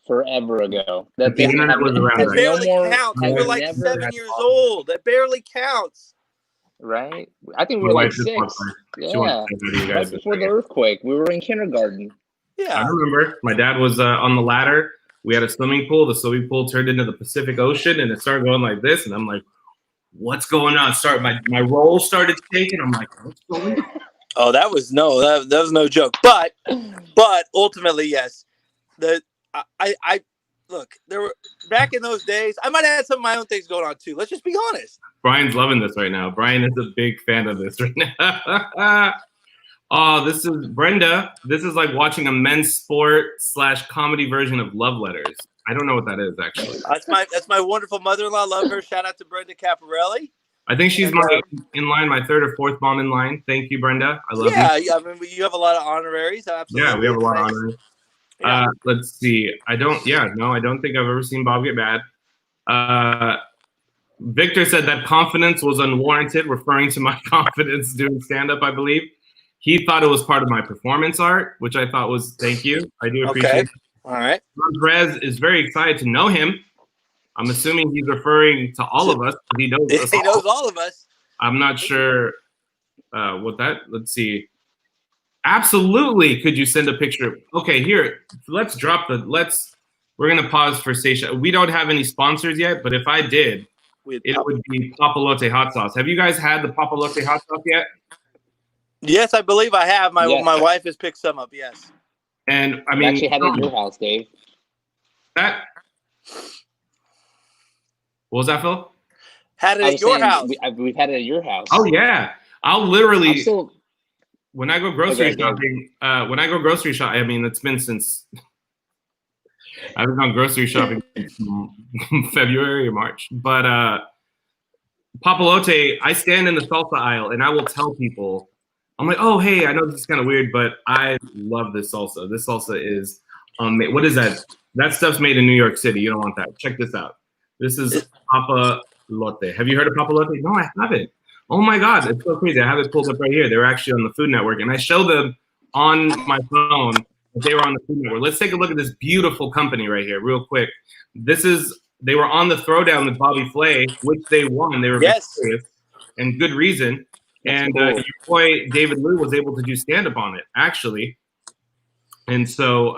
forever ago. That the internet was around. That barely counts. We were like 7 years old. That barely counts. Right? I think we were like 6. Yeah. Right before the earthquake. We were in kindergarten. Yeah. I remember. My dad was on the ladder. We had a swimming pool. The swimming pool turned into the Pacific Ocean, and it started going like this. And I'm like, what's going on? My roll started shaking. I'm like, what's going on? Oh, that was no joke. But ultimately, yes. I look, there were back in those days, I might have had some of my own things going on too. Let's just be honest. Brian's loving this right now. Brian is a big fan of this right now. Oh, this is Brenda. This is like watching a men's sport / comedy version of Love Letters. I don't know what that is actually. That's my wonderful mother-in-law. Love her. Shout out to Brenda Caparelli. I think she's my 3rd or 4th mom in line. Thank you, Brenda. I love you. Yeah, I mean, you have a lot of honoraries. Absolutely. Yeah, we have a lot of honoraries. Yeah. Let's see. I don't think I've ever seen Bob get mad. Victor said that confidence was unwarranted, referring to my confidence doing stand-up, I believe. He thought it was part of my performance art, which I thought was, thank you. I do appreciate it. All right. Rez is very excited to know him. I'm assuming he's referring to all of us. He knows us He knows all of us. I'm not sure let's see. Absolutely. Could you send a picture? Okay, here, we're going to pause for Seisha. We don't have any sponsors yet, but if I did, it would be Papalote hot sauce. Have you guys had the Papalote hot sauce yet? Yes, I believe I have. My wife has picked some up, yes. And I mean, we actually had it at your house, Dave. What was that, Phil? Had it at your house. We've had it at your house. Oh yeah, I'll literally. When I go grocery shopping, I mean, it's been since I haven't gone grocery shopping in February or March. But Papalote, I stand in the salsa aisle and I will tell people, I'm like, oh, hey, I know this is kind of weird, but I love this salsa. This salsa is, what is that? That stuff's made in New York City. You don't want that. Check this out. This is Papalote. Have you heard of Papalote? No, I haven't. Oh my God, it's so crazy. I have it pulled up right here. They were actually on the Food Network, and I show them on my phone that they were on the Food Network. Let's take a look at this beautiful company right here, real quick. They were on the Throwdown with Bobby Flay, which they won. They were victorious, and good reason. And your boy David Liu was able to do stand-up on it, actually. And so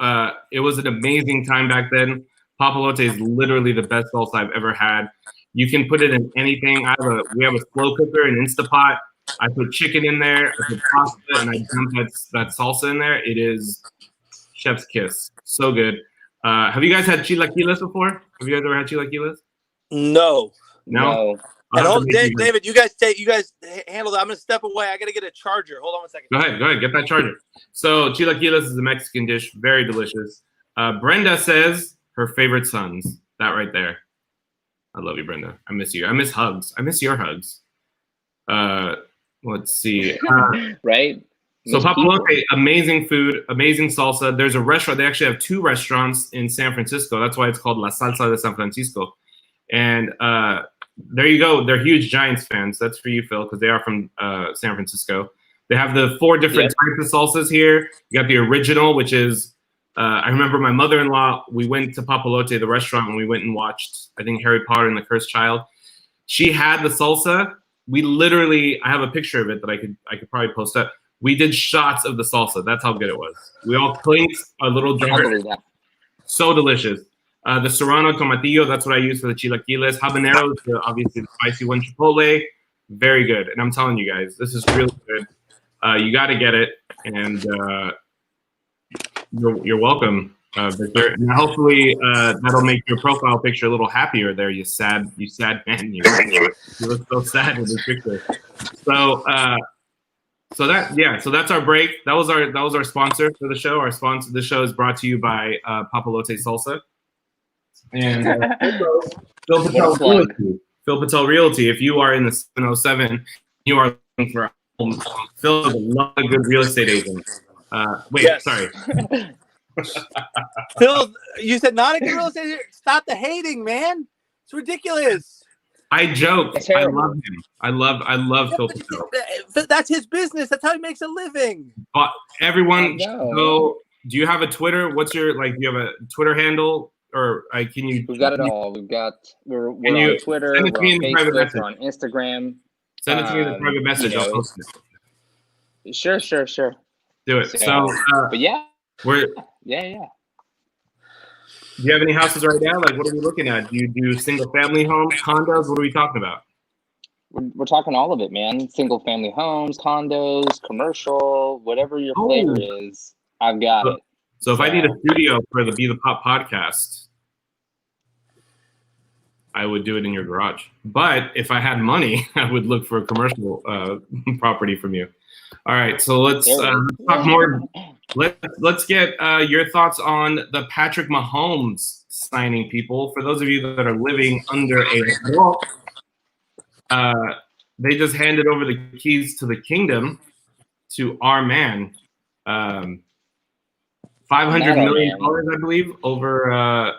it was an amazing time back then. Papalote is literally the best salsa I've ever had. You can put it in anything. We have a slow cooker, an Instapot. I put chicken in there, I put pasta, and I dump that salsa in there. It is chef's kiss. So good. Have you guys had chilaquiles before? Have you guys ever had chilaquiles? No. And David, you guys handle that. I'm gonna step away. I gotta get a charger. Hold on 1 second. Go ahead. Get that charger. So chilaquiles is a Mexican dish, very delicious. Brenda says her favorite sons. That right there. I love you, Brenda. I miss you. I miss hugs. I miss your hugs. Let's see. Right? So Papalote, amazing food, amazing salsa. There's a restaurant. They actually have 2 restaurants in San Francisco. That's why it's called La Salsa de San Francisco. And there you go. They're huge Giants fans. That's for you, Phil, because they are from San Francisco. They have the 4 different types of salsas here. You got the original, which is I remember my mother-in-law, we went to Papalote, the restaurant, and we went and watched, I think, Harry Potter and the Cursed Child. She had the salsa. We literally, I have a picture of it that I could probably post up. We did shots of the salsa. That's how good it was. We all clinked a little jar. So delicious. The Serrano Tomatillo, that's what I use for the chilaquiles. Habanero is obviously the spicy one. Chipotle, very good. And I'm telling you guys, this is really good. You got to get it. And you're welcome, Victor. And hopefully that'll make your profile picture a little happier there, you sad man. You look so sad in this picture. So that's our break. That was our sponsor for the show. Our sponsor. The show is brought to you by Papalote Salsa. And Phil Patel Realty. If you are in the 707, you are looking for a home. Phil has a lot of good real estate agents. Sorry. Phil, you said not a good real estate agent? Stop the hating, man. It's ridiculous. I joke. I love him. I love Phil Patel. That's his business. That's how he makes a living. Everyone, go. Do you have a Twitter? What's your do you have a Twitter handle? or can you? We've got it all. We're on Twitter, send it to me in the private Facebook, message. we're on Instagram. Send it to me in the private message. I'll post it. Sure. Do it. So but yeah. Yeah. Do you have any houses right now? Like, what are we looking at? Do you do single family homes, condos? What are we talking about? We're talking all of it, man. Single family homes, condos, commercial, whatever your flavor is, I've got it. So if I need a studio for the Be the Pop podcast, I would do it in your garage. But if I had money, I would look for a commercial property from you. All right, so let's talk more. Let's get your thoughts on the Patrick Mahomes signing, people. For those of you that are living under a wall, they just handed over the keys to the kingdom to our man. $500 million, I believe, over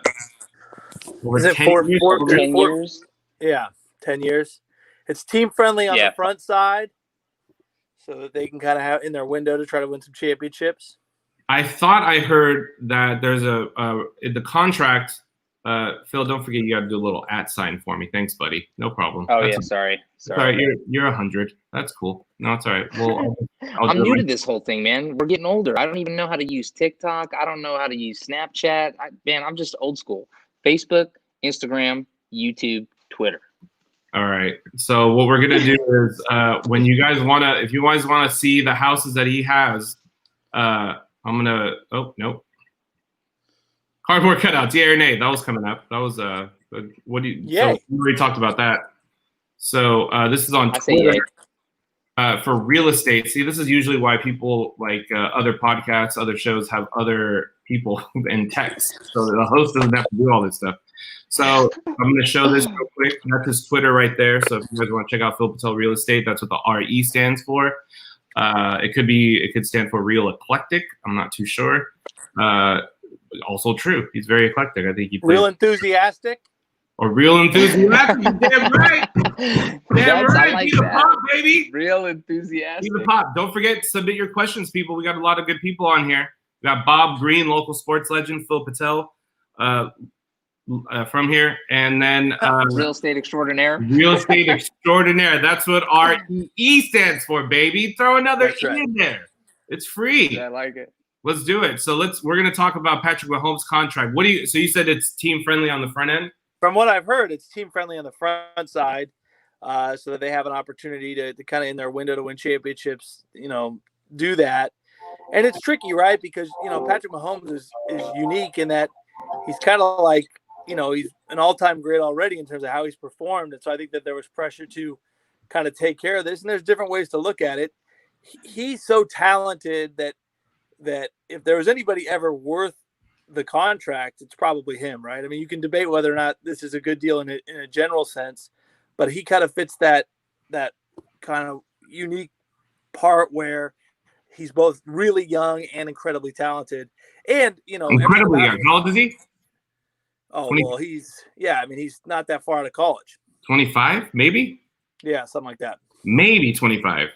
10 years. Yeah, 10 years. It's team friendly on the front side, so that they can kind of have in their window to try to win some championships. I thought I heard that there's in the contract. Phil, don't forget you got to do a little @ for me. Thanks, buddy. No problem. Oh, sorry. You're 100. That's cool. No, it's all right. Well, I'm new to this whole thing, man. We're getting older. I don't even know how to use TikTok. I don't know how to use Snapchat. I'm just old school. Facebook, Instagram, YouTube, Twitter. All right. So what we're gonna do is when you guys if you guys wanna see the houses that he has, I'm gonna. Oh nope. Cardboard cutouts. Yeah or nay? That was coming up. That was what do you? Yeah. So we already talked about that. So this is on Twitter for real estate. See, this is usually why people like other podcasts, other shows have other people in text, so the host doesn't have to do all this stuff. So I'm going to show this real quick. That's his Twitter right there. So if you guys want to check out Phil Patel Real Estate, that's what the RE stands for. It could stand for Real Eclectic. I'm not too sure. Also true. He's very eclectic. I think he Real Enthusiastic. Or Real Enthusiastic. Damn right. Damn right. Like Be the Pop, baby. Real Enthusiastic. Be the Pop. Don't forget to submit your questions, people. We got a lot of good people on here. We got Bob Greene, local sports legend, Phil Patel from here. And then Real Estate Extraordinaire. Real Estate Extraordinaire. That's what REE stands for, baby. Throw another E in there. It's free. Yeah, I like it. Let's do it. So we're gonna talk about Patrick Mahomes' contract. So you said it's team friendly on the front end? From what I've heard, it's team friendly on the front side, so that they have an opportunity to kind of in their window to win championships, do that. And it's tricky, right? Because, Patrick Mahomes is unique in that he's kind of like, he's an all-time great already in terms of how he's performed. And so I think that there was pressure to kind of take care of this. And there's different ways to look at it. He's so talented that if there was anybody ever worth the contract, it's probably him, right? I mean, you can debate whether or not this is a good deal in a general sense, but he kind of fits that kind of unique part where he's both really young and incredibly talented. And, incredibly young. How old is he? Oh, 20? Well, he's not that far out of college. 25, maybe? Yeah, something like that. Maybe 25.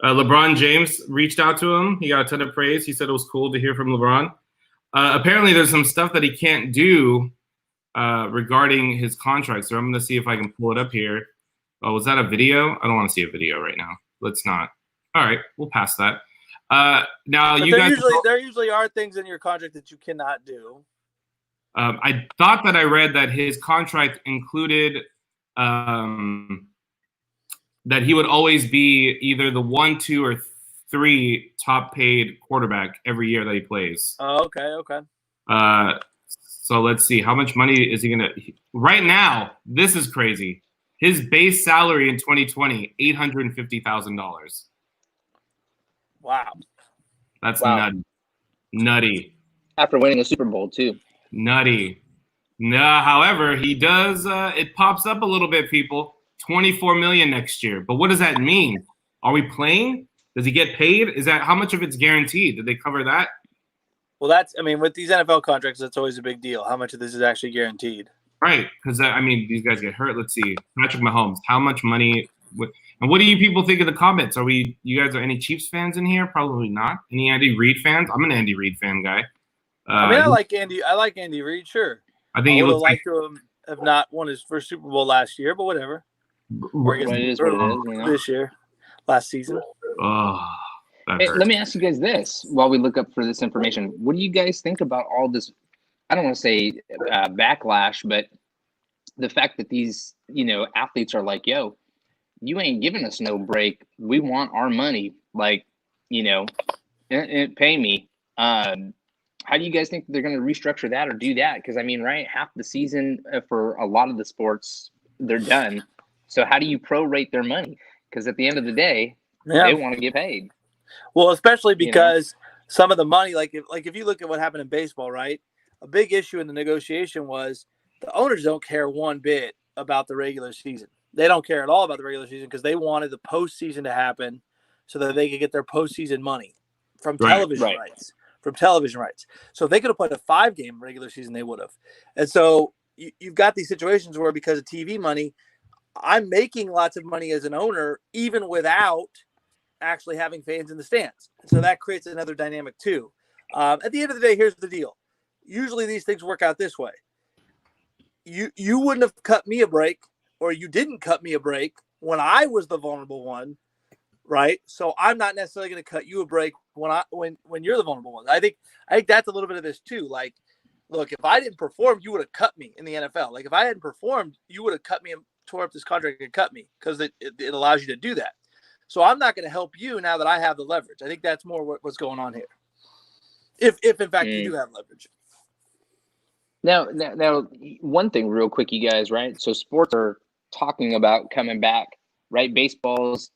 LeBron James reached out to him. He got a ton of praise. He said it was cool to hear from LeBron. Apparently, there's some stuff that he can't do regarding his contract. So I'm going to see if I can pull it up here. Oh, was that a video? I don't want to see a video right now. Let's not. All right, we'll pass that. Now, there usually are things in your contract that you cannot do. I thought that I read that his contract included that he would always be either the 1, 2, or 3 top paid quarterback every year that he plays. Oh, okay. So let's see. How much money is he going to – right now, this is crazy. His base salary in 2020, $850,000. Wow. That's nutty. After winning a Super Bowl, too. Nutty. No, however, he does it pops up a little bit, people. $24 million next year. But what does that mean? Are we playing? Does he get paid? Is that how much of it's guaranteed? Did they cover that? Well, with these NFL contracts, that's always a big deal. How much of this is actually guaranteed? Right, because these guys get hurt. Let's see, Patrick Mahomes. How much money? And what do you people think of the comments? You guys are any Chiefs fans in here? Probably not. Any Andy Reid fans? I'm an Andy Reid fan guy. I like Andy Reid, sure. I think I he would have looks like liked to have not won his first Super Bowl last year, but whatever. Or I guess What it is, what it is, you know? This year, last season. oh, that Hey, hurts. let me ask you guys this while we look up for this information. What do you guys think about all this? I don't want to say backlash, but the fact that these, athletes are like, yo, you ain't giving us no break. We want our money. Like, pay me. How do you guys think they're going to restructure that or do that? Because, I mean, right, half the season for a lot of the sports, they're done. So how do you prorate their money? Because at the end of the day, they want to get paid. Well, especially because some of the money, like if you look at what happened in baseball, right? A big issue in the negotiation was the owners don't care one bit about the regular season. They don't care at all about the regular season because they wanted the postseason to happen so that they could get their postseason money from television rights. From television rights. So if they could have played a 5-game regular season, they would have. And so you've got these situations where because of TV money, I'm making lots of money as an owner, even without actually having fans in the stands. So that creates another dynamic too. At the end of the day, here's the deal. Usually these things work out this way. You wouldn't have cut me a break, or you didn't cut me a break when I was the vulnerable one, right? So I'm not necessarily going to cut you a break when you're the vulnerable one. I think that's a little bit of this too. Like, look, if I didn't perform, you would have cut me in the NFL. Like if I hadn't performed, you would have cut me and tore up this contract and cut me because it allows you to do that. So I'm not going to help you now that I have the leverage. I think that's more what's going on here. If in fact you do have leverage. Now, one thing real quick, you guys, right? So sports are talking about coming back, right? Baseball's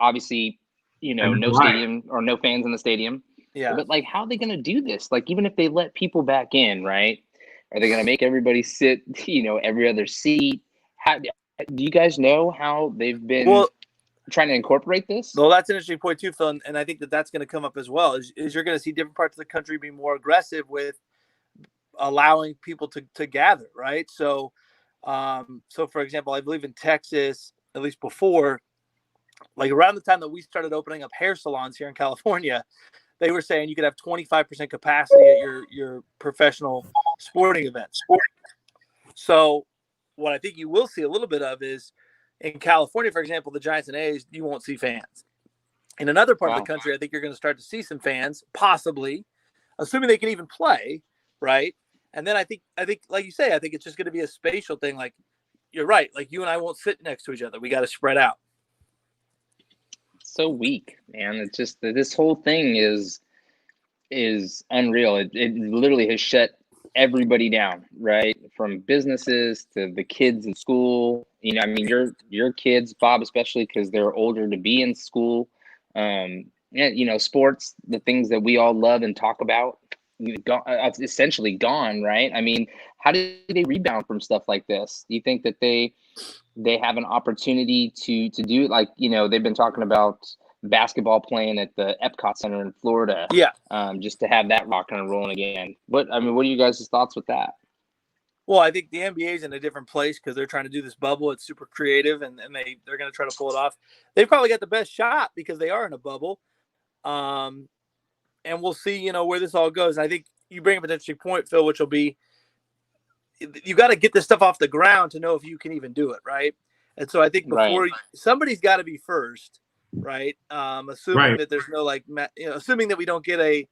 obviously, no stadium or no fans in the stadium. Yeah. But like, how are they going to do this? Like, even if they let people back in, right? Are they going to make everybody sit, every other seat? How do you guys know how they've been trying to incorporate this? Well, that's an interesting point too, Phil. And I think that's going to come up as well. Is you're going to see different parts of the country be more aggressive with allowing people to gather, right? So for example, I believe in Texas, at least before, like around the time that we started opening up hair salons here in California, they were saying you could have 25% capacity at your professional sporting events. So what I think you will see a little bit of is in California, for example, the Giants and A's, you won't see fans. In another part of the country, I think you're going to start to see some fans, possibly, assuming they can even play, right? And then I think, like you say, I think it's just going to be a spatial thing. Like you're right. Like you and I won't sit next to each other. We got to spread out. So weak, man. It's just this whole thing is unreal. It literally has shut everybody down, right? From businesses to the kids in school. I mean, your kids, Bob, especially because they're older to be in school. Sports, the things that we all love and talk about, it's essentially gone, right? I mean, how do they rebound from stuff like this? Do you think that they have an opportunity to do it? Like, they've been talking about basketball playing at the Epcot Center in Florida. Yeah. Just to have that rocking and rolling again. What are you guys' thoughts with that? Well, I think the NBA is in a different place because they're trying to do this bubble. It's super creative, and they're going to try to pull it off. They've probably got the best shot because they are in a bubble. And we'll see, where this all goes. And I think you bring up an interesting point, Phil, which will be you got to get this stuff off the ground to know if you can even do it, right? And so I think before somebody's got to be first, right? Assuming that there's no assuming that we don't get a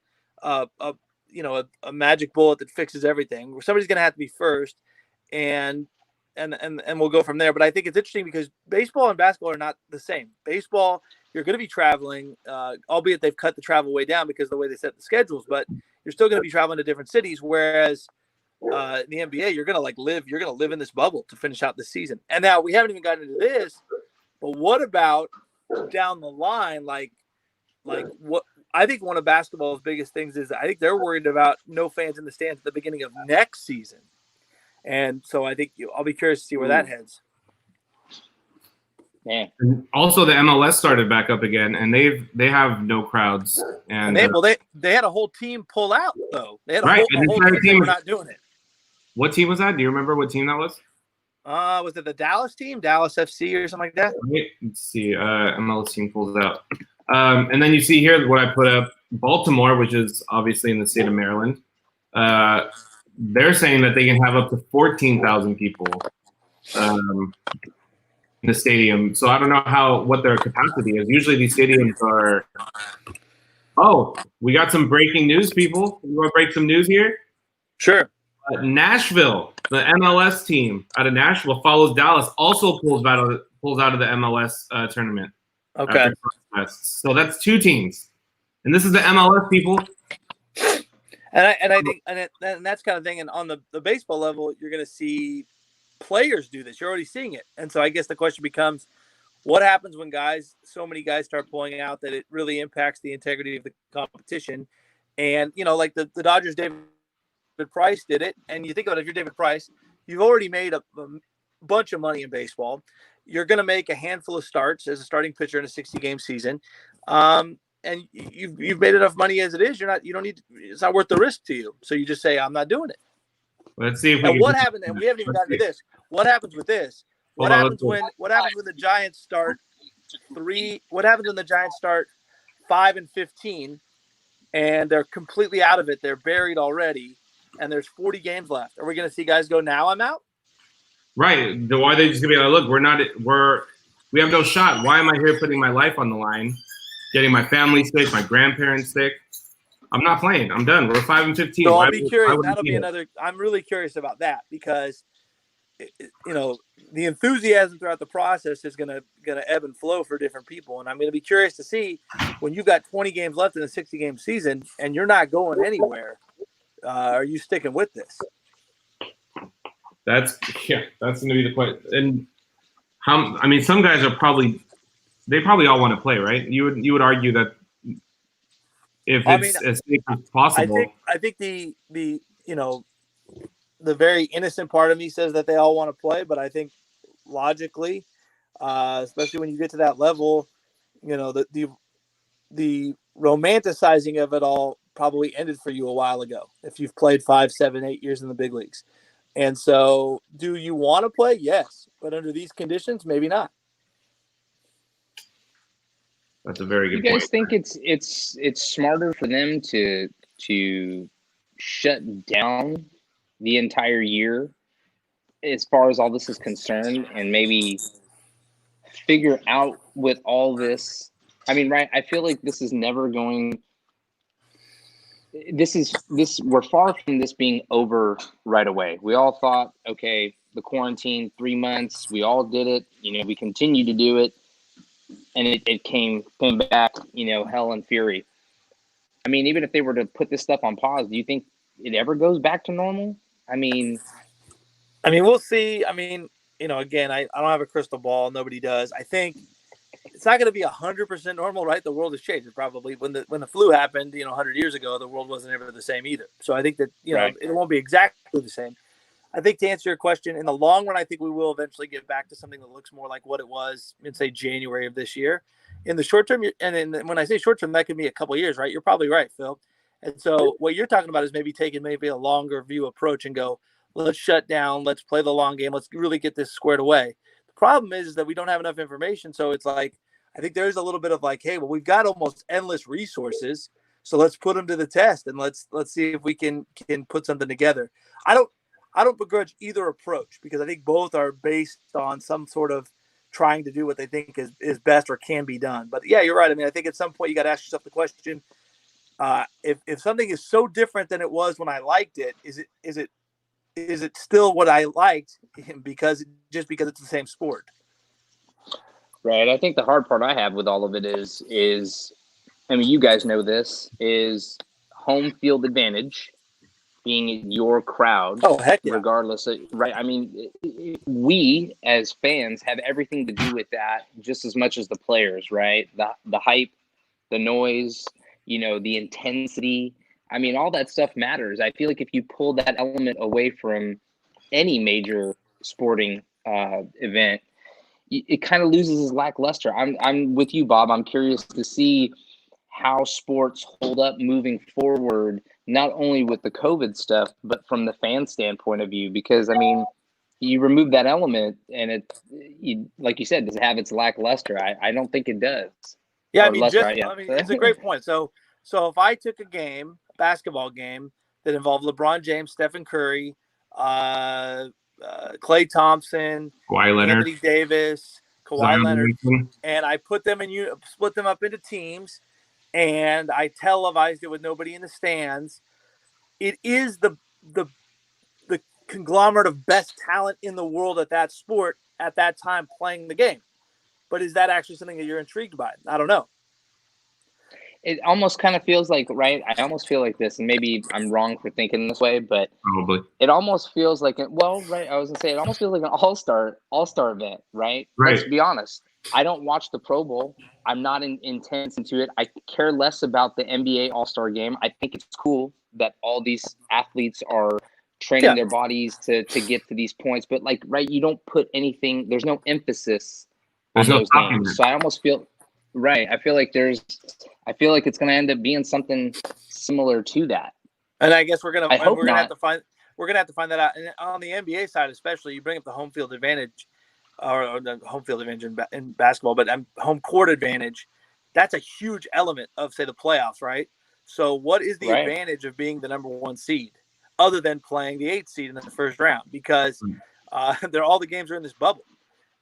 magic bullet that fixes everything. Somebody's going to have to be first, and we'll go from there. But I think it's interesting because baseball and basketball are not the same. Baseball, you're going to be traveling, albeit they've cut the travel way down because of the way they set the schedules, but you're still going to be traveling to different cities. Whereas in the NBA, you're going to live in this bubble to finish out the season. And now we haven't even gotten into this, but what about down the line? Like what I think one of basketball's biggest things is I think they're worried about no fans in the stands at the beginning of next season. And so I think I'll be curious to see where that heads. Yeah. And also, the MLS started back up again, and they have no crowds. And they had a whole team pull out though. They had a whole team were not doing it. What team was that? Do you remember what team that was? Was it the Dallas team, Dallas FC or something like that? Let's see. MLS team pulls out, and then you see here what I put up: Baltimore, which is obviously in the state of Maryland. they're saying that they can have up to 14,000 people in the stadium. So I don't know what their capacity is. Usually these stadiums are. Oh, we got some breaking news, people. You want to break some news here? Sure. Nashville, the MLS team out of Nashville, follows Dallas. Also pulls out of the MLS tournament. Okay. So that's 2 teams, and this is the MLS, people. And I think and that's kind of thing. And on the baseball level, you're going to see players do this. You're already seeing it. And so I guess the question becomes, what happens when so many guys start pulling out that it really impacts the integrity of the competition? And, like the Dodgers, David Price did it. And you think about it, if you're David Price, you've already made a bunch of money in baseball. You're going to make a handful of starts as a starting pitcher in a 60-game season. And you've made enough money as it is. It's not worth the risk to you. So you just say, I'm not doing it. Let's see if what happened, and we haven't even gotten to this. What happens with this? What happens when the Giants start 5-15 and they're completely out of it? They're buried already, and there's 40 games left. Are we going to see guys go, now I'm out? Right. Why are they just going to be like, look, we have no shot. Why am I here putting my life on the line, getting my family sick, my grandparents sick? I'm not playing. I'm done. We're 5-15. So I'll be curious. That'll be another. I'm really curious about that because, the enthusiasm throughout the process is gonna ebb and flow for different people, and I'm gonna be curious to see when you've got 20 games left in a 60-game season and you're not going anywhere. Are you sticking with this? That's gonna be the question. And some guys are probably all want to play, right? You would argue that. If it's as safe as possible. I think the very innocent part of me says that they all want to play, but I think logically, especially when you get to that level, the romanticizing of it all probably ended for you a while ago if you've played 5, 7, 8 years in the big leagues. And so do you want to play? Yes. But under these conditions, maybe not. That's a very good point. You guys think it's smarter for them to shut down the entire year as far as all this is concerned and maybe figure out with all this? I mean, right, I feel like this is never going – we're far from this being over right away. We all thought, okay, the quarantine, 3 months, we all did it. We continue to do it. And it came back, hell and fury. I mean, even if they were to put this stuff on pause, do you think it ever goes back to normal? I mean, we'll see. Again, I don't have a crystal ball. Nobody does. I think it's not going to be 100% normal, right? The world has changed. Probably when the flu happened, 100 years ago, the world wasn't ever the same either. So I think that, right. It won't be exactly the same. I think to answer your question, in the long run, I think we will eventually get back to something that looks more like what it was in, say, January of this year. In the short term, when I say short term, that could be a couple of years, right? You're probably right, Phil. And so what you're talking about is maybe taking a longer view approach and go, let's shut down, let's play the long game, let's really get this squared away. The problem is that we don't have enough information. So it's like, I think there's a little bit of like, hey, well, we've got almost endless resources, so let's put them to the test and let's see if we can put something together. I don't begrudge either approach because I think both are based on some sort of trying to do what they think is best or can be done. But yeah, you're right. I think at some point you got to ask yourself the question, if something is so different than it was when I liked it, is it still what I liked because it's the same sport? Right. I think the hard part I have with all of it is you guys know this, is home field advantage. Being your crowd, heck yeah. Regardless of, right? We as fans have everything to do with that just as much as the players, right? The hype, the noise, the intensity. All that stuff matters. I feel like if you pull that element away from any major sporting event, it kind of loses its lackluster. I'm with you, Bob. I'm curious to see how sports hold up moving forward, not only with the COVID stuff, but from the fan standpoint of view, because you remove that element and like you said, does it have its lackluster? I don't think it does. Yeah. It's a great point. So if I took a basketball game, that involve LeBron James, Stephen Curry, Klay Thompson, Anthony Davis, Kawhi Leonard, and I put them split them up into teams, and I televised it with nobody in the stands. It is the conglomerate of best talent in the world at that sport at that time playing the game. But is that actually something that you're intrigued by? I don't know. It almost kind of feels like, right? I almost feel like this, and maybe I'm wrong for thinking this way, but probably it almost feels like right. I was gonna say it almost feels like an all-star event, right? Right. Let's be honest. I don't watch the Pro Bowl. I'm not intense into it. I care less about the NBA All-Star Game. I think it's cool that all these athletes are training their bodies to get to these points, but like, right? You don't put anything. There's no emphasis on those games. So I almost feel. Right. I feel like it's going to end up being something similar to that. And I guess we're going to have to find that out. And on the NBA side, especially, you bring up the home field advantage or the home field advantage in basketball, but home court advantage. That's a huge element of, say, the playoffs, right? So what is the advantage of being the number 1 seed other than playing the 8th seed in the first round? Because all the games are in this bubble.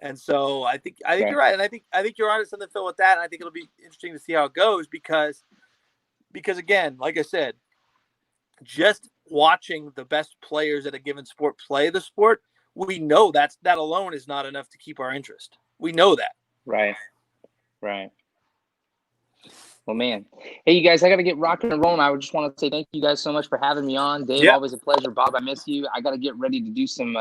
And so I think you're right, and I think you're onto something, Phil, with that. And I think it'll be interesting to see how it goes because again, like I said, just watching the best players at a given sport play the sport, we know that alone is not enough to keep our interest. We know that. Right. Well, man. Hey, you guys, I got to get rocking and rolling. I just want to say thank you guys so much for having me on. Dave, always a pleasure. Bob, I miss you. I got to get ready to do some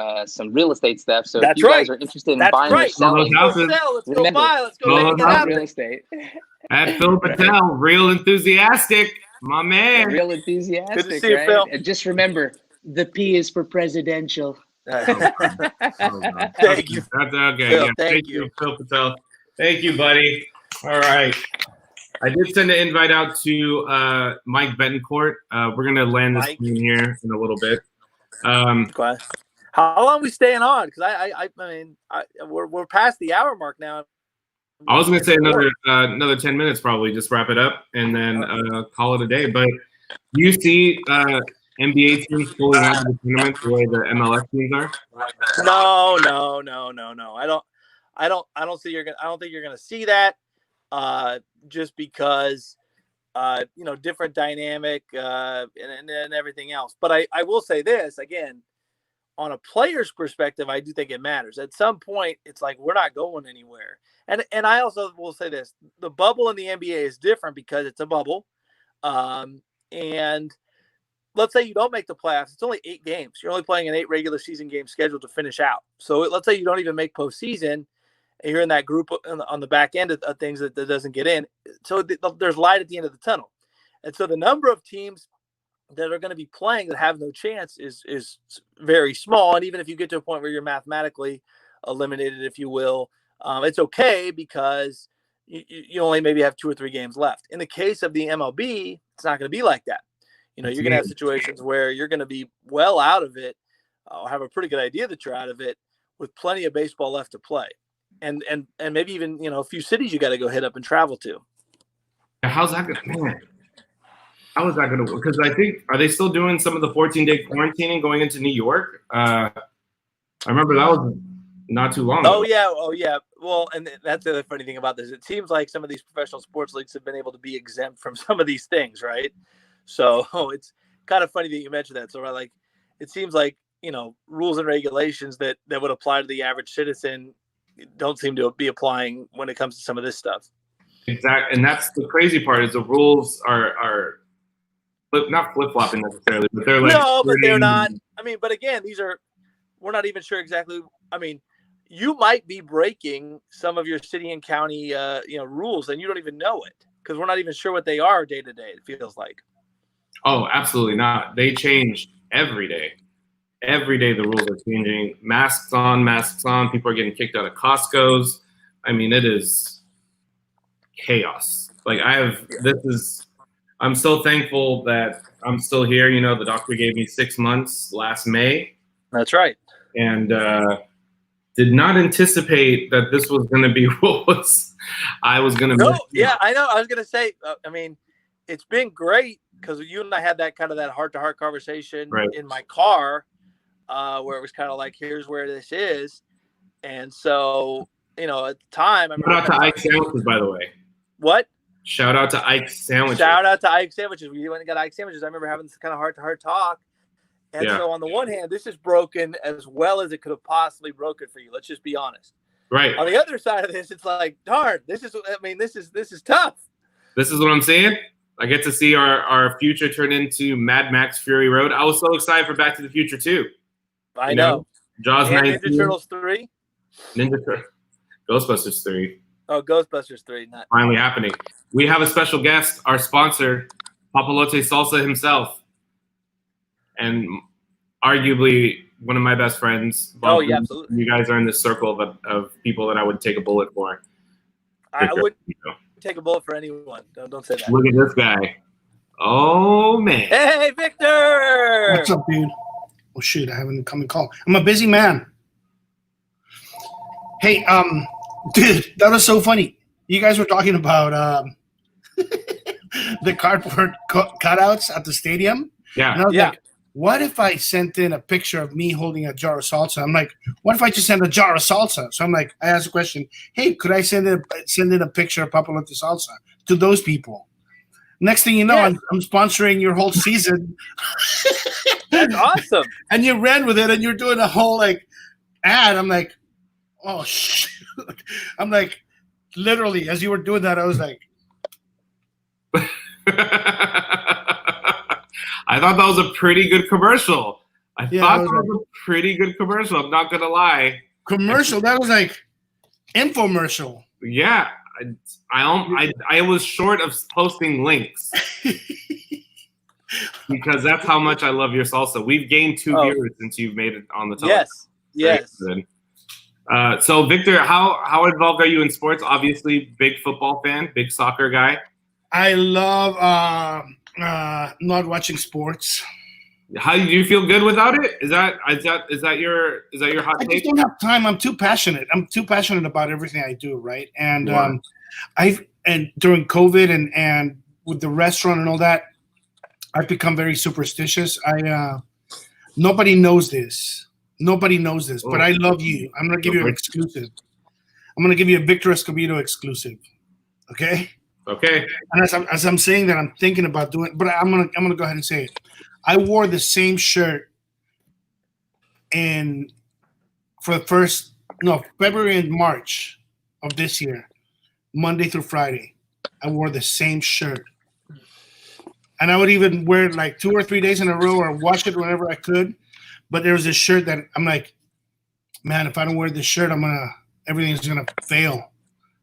real estate stuff. So if you guys are interested in buying or selling, let's go buy. Let's go make it happen. Real estate. At Phil Patel, real enthusiastic, my man. Real enthusiastic. Good to see you, Phil. And just remember, the P is for presidential. Thank you. That's okay. Phil, thank you, Phil Patel. Thank you, buddy. All right. I did send an invite out to Mike Betancourt. We're gonna land this plane here in a little bit. How long are we staying on? Because I mean, we're past the hour mark now. I was gonna say another 10 minutes probably. Just wrap it up and then call it a day. But do you see NBA teams pulling out of the tournament the way the MLS teams are? No. I don't think you're gonna see that. Just because, different dynamic and everything else. But I will say this, again, on a player's perspective, I do think it matters. At some point, it's like we're not going anywhere. And I also will say this, the bubble in the NBA is different because it's a bubble. And let's say you don't make the playoffs. It's only 8 games. You're only playing an 8 regular season games scheduled to finish out. So let's say you don't even make postseason. And you're in that group on the back end of things that doesn't get in. So there's light at the end of the tunnel. And so the number of teams that are going to be playing that have no chance is very small. And even if you get to a point where you're mathematically eliminated, if you will, it's okay because you only maybe have 2 or 3 games left. In the case of the MLB, it's not going to be like that. You're going to have situations where you're going to be well out of it, or have a pretty good idea that you're out of it with plenty of baseball left to play. And maybe even, a few cities you got to go hit up and travel to. How's that going to work? How is that going to work? Because I think, are they still doing some of the 14-day quarantining going into New York? I remember that was not too long ago. Oh, yeah. Well, and that's the other funny thing about this. It seems like some of these professional sports leagues have been able to be exempt from some of these things, right? So it's kind of funny that you mentioned that. So, like, it seems like, rules and regulations that would apply to the average citizen don't seem to be applying when it comes to some of this stuff. Exactly. And that's the crazy part is the rules are not flip-flopping necessarily, but they're like. No, but they're not. I mean, but again, we're not even sure exactly. I mean, you might be breaking some of your city and county, rules and you don't even know it because we're not even sure what they are day to day. It feels like. Oh, absolutely not. They change every day. Every day the rules are changing. Masks on. People are getting kicked out of Costco's. I mean, it is chaos. Like I'm so thankful that I'm still here. The doctor gave me 6 months last May. That's right. And did not anticipate that this was going to be I was going to. No, yeah, I know. I was going to say, I mean, it's been great because you and I had that kind of that heart-to-heart conversation in my car, where it was kind of like, here's where this is. And so, at the time, shout out to Ike Sandwiches, by the way. What? Shout out to Ike Sandwiches. Shout out to Ike Sandwiches. We went and got Ike Sandwiches. I remember having this kind of heart-to-heart talk. And so on the one hand, this is broken as well as it could have possibly broken for you. Let's just be honest. Right. On the other side of this, it's like, darn, this is tough. This is what I'm saying. I get to see our future turn into Mad Max Fury Road. I was so excited for Back to the Future 2. I know. Jaws 19. Ninja Turtles 3. Ghostbusters 3. Oh, Ghostbusters 3. Not finally happening. We have a special guest, our sponsor, Papalote Salsa himself. And arguably one of my best friends. Bob Greene. Absolutely. You guys are in this circle of people that I would take a bullet for. I would take a bullet for anyone. Don't say that. Look at this guy. Oh, man. Hey, Victor! What's up, dude? Oh, shoot, I haven't come and call. I'm a busy man. Hey, dude, that was so funny. You guys were talking about the cardboard cutouts at the stadium. Yeah. And I was like, what if I sent in a picture of me holding a jar of salsa? I'm like, what if I just sent a jar of salsa? So I'm like, I asked a question. Hey, could I send in a picture of Papalote Salsa to those people? Next thing you know, I'm sponsoring your whole season. That's awesome. And you ran with it, and you're doing a whole ad. I'm like, oh shit. I'm like, literally, as you were doing that, I was like, I thought that was a pretty good commercial. I thought that was a pretty good commercial. I'm not gonna lie. Commercial? That was like infomercial. Yeah, I was short of posting links because that's how much I love your salsa. We've gained 2 viewers since you've made it on the television. Yes. So Victor, how involved are you in sports? Obviously, big football fan, big soccer guy. I love not watching sports. How do you feel good without it? Is that your hot take? I just don't have time. I'm too passionate. I'm too passionate about everything I do, right? And during COVID and with the restaurant and all that, I've become very superstitious. Nobody knows this. But I love you. I'm gonna give you an exclusive. I'm gonna give you a Victor Escobedo exclusive. Okay. Okay. And as I'm saying that, I'm thinking about doing it, but I'm gonna go ahead and say it. I wore the same shirt for February and March of this year, Monday through Friday. I wore the same shirt. And I would even wear it like 2 or 3 days in a row or wash it whenever I could. But there was a shirt that I'm like, man, if I don't wear this shirt, everything's gonna fail.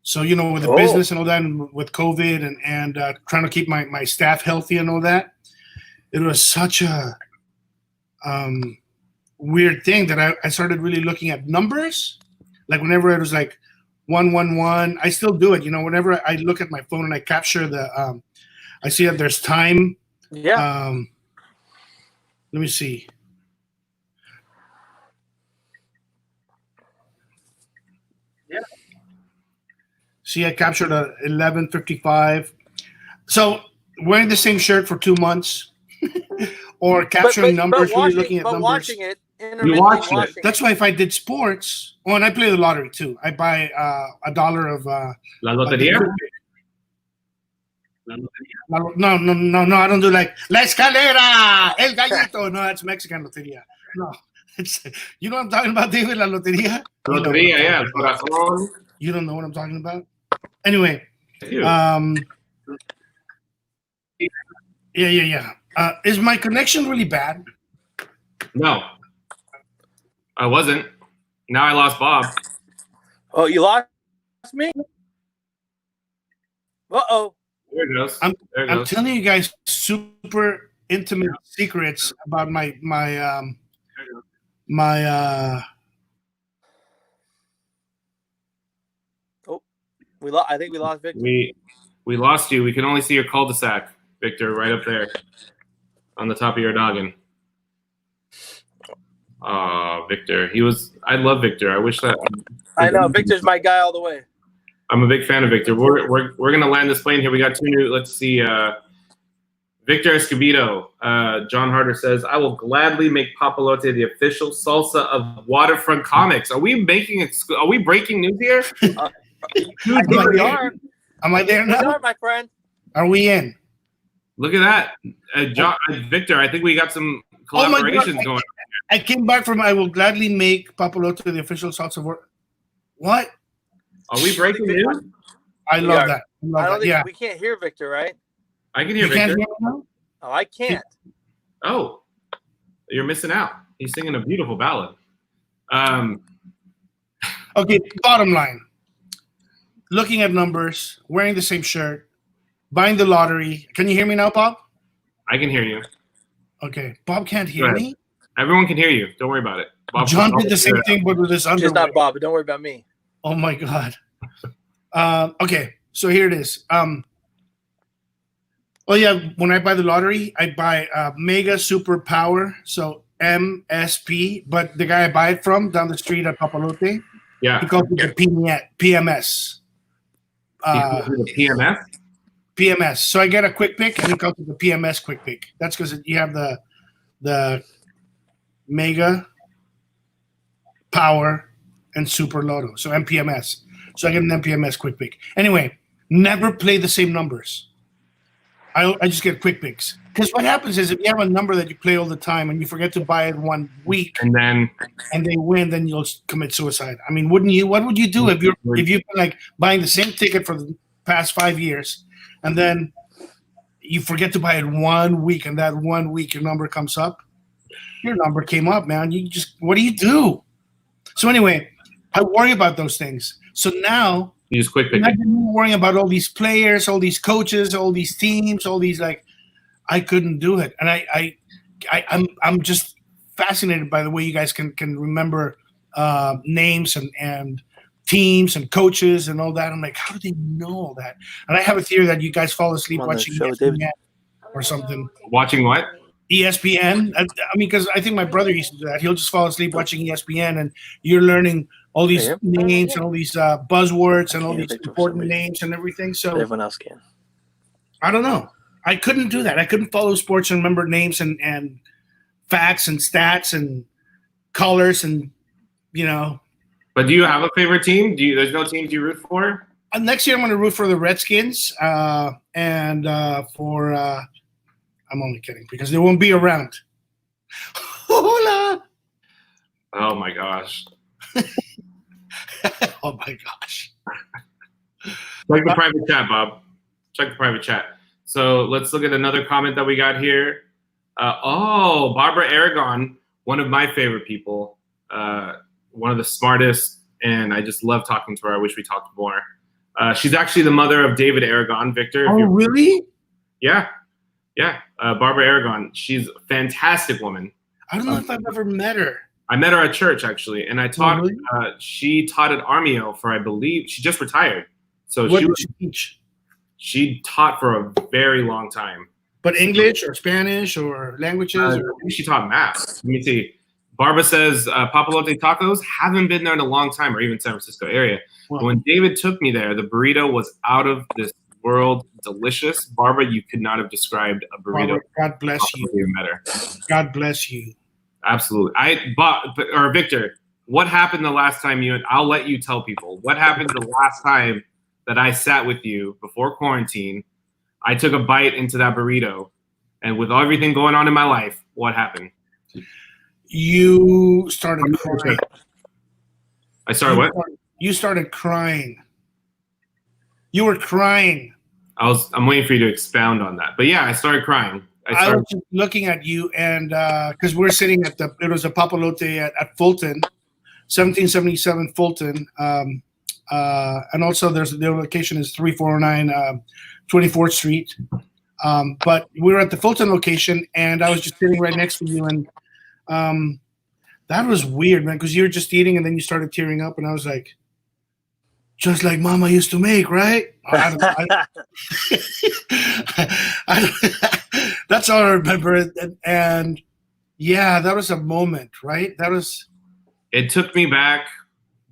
So, with the business and all that, and with COVID and trying to keep my staff healthy and all that, it was such a weird thing that I started really looking at numbers. Like whenever it was like 111, I still do it. Whenever I look at my phone and I capture I see that there's time. Yeah. Let me see. Yeah. See, I captured a 11:55. So wearing the same shirt for 2 months, or capturing numbers, really looking at numbers. Watching it, you watch it. That's why if I did sports, and I play the lottery too. I buy $1 of La Loteria. No, I don't do like La Escalera, El Gallito. No, that's Mexican Loteria. No, you know what I'm talking about, David? La Loteria. Loteria, yeah. Corazón. You don't know what I'm talking about. Anyway, yeah. Is my connection really bad? No, I wasn't. Now I lost Bob. Oh, you lost me? Uh-oh. There it goes. I'm telling you guys super intimate secrets about my I think we lost Victor. We lost you. We can only see your cul-de-sac, Victor, right up there on the top of your noggin. Victor. I love Victor. I wish that. I know. Victor's my guy all the way. I'm a big fan of Victor. We're gonna land this plane here. We got 2 new. Let's see. Victor Escobedo, John Harder says, I will gladly make Papalote the official salsa of Waterfront Comics. Are we breaking news here? I think we are. Am I there now? We are, my friend. Are we in? Look at that. Victor, I think we got some collaborations going on. I came back from I will gladly make Papalote the official salsa of What? Are we breaking news? I love that. I don't think we can't hear Victor, right? I can hear Victor. Can't hear him? Oh, I can't. Oh, you're missing out. He's singing a beautiful ballad. Okay, bottom line. Looking at numbers, wearing the same shirt, buying the lottery. Can you hear me now, Bob? I can hear you. Okay. Bob can't hear me? Everyone can hear you. Don't worry about it. Bob, John did the same thing, but with his underwear. Just not Bob, but don't worry about me. Oh, my God. Okay, so here it is. When I buy the lottery, I buy Mega Super Power, so MSP. But the guy I buy it from down the street at Papalote, he calls it the PMS. PMS? PMS. So I get a quick pick, and he calls it the PMS quick pick. That's because you have the Mega Power and Super Lotto, so MPMS. So I get an MPMS quick pick. Anyway, never play the same numbers. I just get quick picks. Because what happens is if you have a number that you play all the time and you forget to buy it 1 week and they win, then you'll commit suicide. I mean, wouldn't you? What would you do if you've been like buying the same ticket for the past 5 years and then you forget to buy it 1 week and that 1 week your number comes up? Your number came up, man. What do you do? So anyway, I worry about those things. So now you just quick pick. I'm worrying about all these players, all these coaches, all these teams, all these I couldn't do it, and I'm just fascinated by the way you guys can remember names and teams and coaches and all that. I'm like, how do they know all that? And I have a theory that you guys fall asleep watching ESPN or something. Watching what? ESPN. I mean, because I think my brother used to do that. He'll just fall asleep watching ESPN, and you're learning all these names and all these buzzwords and all these important names and everything. So everyone else can. I don't know. I couldn't do that. I couldn't follow sports and remember names and facts and stats and colors and But do you have a favorite team? There's no teams you root for? Next year I'm going to root for the Redskins and for I'm only kidding because they won't be around. Hola. Oh my gosh. Oh my gosh. Check the private chat, Bob. Check the private chat. So let's look at another comment that we got here. Barbara Aragon, one of my favorite people, one of the smartest, and I just love talking to her. I wish we talked more. She's actually the mother of David Aragon, Victor. Oh, really? Yeah. Barbara Aragon. She's a fantastic woman. I don't know if I've ever met her. I met her at church, actually, and I taught. Really? She taught at Armio for, I believe, she just retired. So what did she teach? She taught for a very long time. But English or Spanish or languages? I think she taught math. Let me see. Barbara says Papalote Tacos, haven't been there in a long time, or even San Francisco area. Wow. When David took me there, the burrito was out of this world delicious. Barbara, you could not have described a burrito. Barbara, God bless you. Better. God bless you. Absolutely. Victor, what happened the last time I'll let you tell people. What happened the last time that I sat with you before quarantine? I took a bite into that burrito, and with everything going on in my life, what happened? You started crying. I started what? You started crying. You were crying. I'm waiting for you to expound on that. But yeah, I started crying. I was looking at you, and because we're sitting it was a Papalote at Fulton, 1777 Fulton, and also the location is 3409 24th Street. But we were at the Fulton location, and I was just sitting right next to you, and that was weird, man, because you were just eating, and then you started tearing up, and I was like, just like Mama used to make, right? That's all I remember. And yeah, that was a moment, right? It took me back,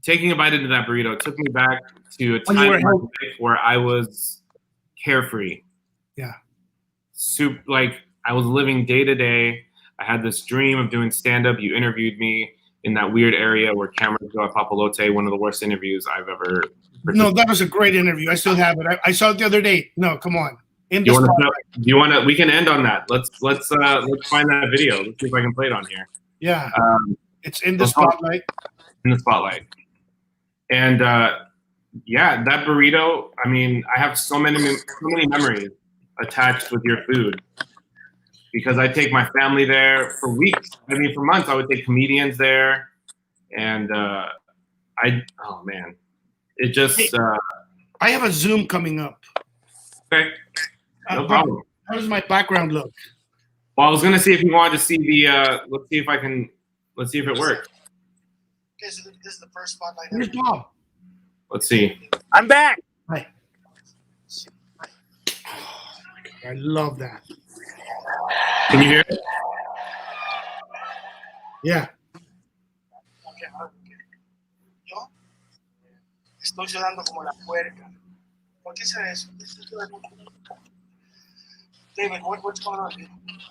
taking a bite into that burrito, it took me back to a time in my life where I was carefree. Yeah. I was living day to day. I had this dream of doing stand-up. You interviewed me in that weird area where cameras go at Papalote, one of the worst interviews I've ever. No, that was a great interview. I still have it. I saw it the other day. No, come on. Do you want to? We can end on that. Let's find that video. Let's see if I can play it on here. Yeah, it's in the spotlight. In the spotlight, and yeah, that burrito. I mean, I have so many memories attached with your food because I take my family there for weeks. I mean, for months. I would take comedians there, and oh man, it just. I have a Zoom coming up. Okay. No problem. How does my background look? Well, I was gonna see if you wanted to see the. Let's see if it works. Okay, so this is the first spotlight. Where's Bob? Let's see. I'm back. Hi. I love that. Can you hear it? Yeah. Yo estoy sudando como la puerca. ¿Por qué será eso? David, what's going on here?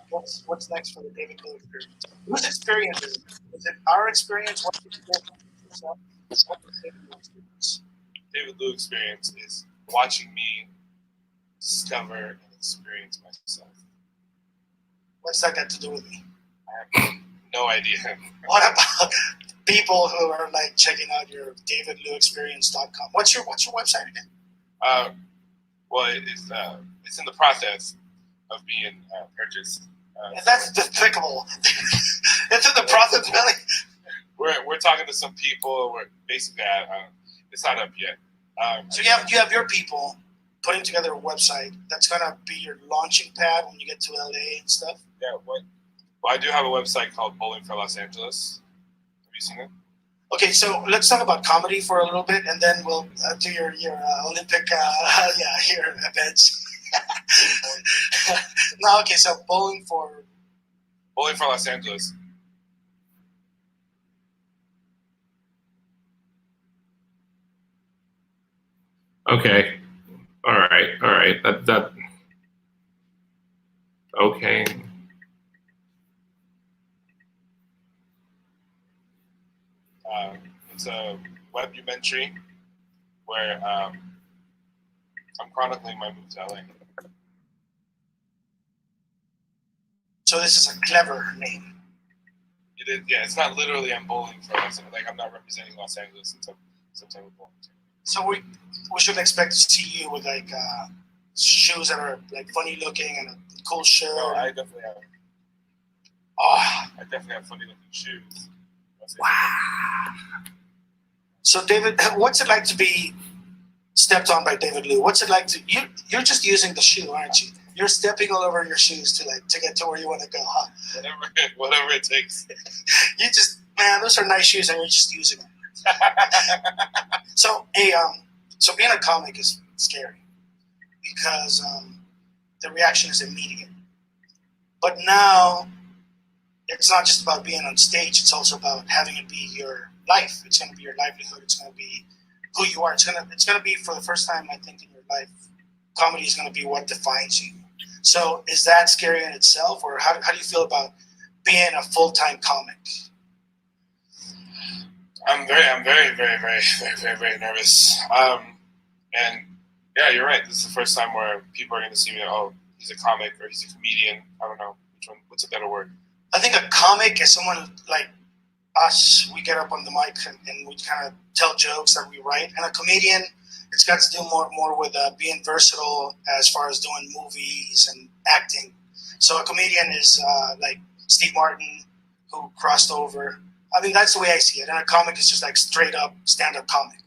What's next for the David Lou experience? Whose experience is it? Is it our experience? What did you get from yourself? What's the David Lou experience? David Lou experience is watching me discover and experience myself. What's that got to do with me? I have no idea. What about people who are like checking out your davidlouexperience.com? What's your website again? Well, it's in the process of being purchased. That's despicable. It's in the process, really. We're talking to some people. We're basically it's not up yet. So you have your people putting together a website that's gonna be your launching pad when you get to LA and stuff. Yeah. Well, I do have a website called Bowling for Los Angeles. Have you seen it? Okay, so let's talk about comedy for a little bit, and then we'll do your Olympic your events. No, okay, so Bowling for Los Angeles. Okay. All right. That. Okay. It's a web-documentary where I'm chronicling my move to LA. So this is a clever name. It is, yeah. It's not literally I'm bowling for Los Angeles. Like I'm not representing Los Angeles in some type of bowling. So we should expect to see you with like shoes that are like funny looking and a cool shirt. No, I definitely have. Oh, I definitely have funny looking shoes. Wow. So David, what's it like to be stepped on by David Lou? What's it like to you're just using the shoe, aren't you? You're stepping all over your shoes to get to where you want to go, huh? Whatever it takes. You just, man, those are nice shoes and you're just using them. So being a comic is scary because the reaction is immediate. But now it's not just about being on stage, it's also about having it be your life. It's going to be your livelihood. It's going to be who you are. It's going to be, for the first time, I think, in your life, comedy is going to be what defines you. So is that scary in itself, or how do you feel about being a full-time comic? I'm very nervous. And yeah, you're right. This is the first time where people are going to see me. Oh, he's a comic or he's a comedian. I don't know which one. What's a better word? I think a comic is someone like us. We get up on the mic and we kind of tell jokes that we write. And a comedian, it's got to do more with being versatile as far as doing movies and acting. So a comedian is like Steve Martin, who crossed over. I mean, that's the way I see it. And a comic is just like straight up stand-up comic.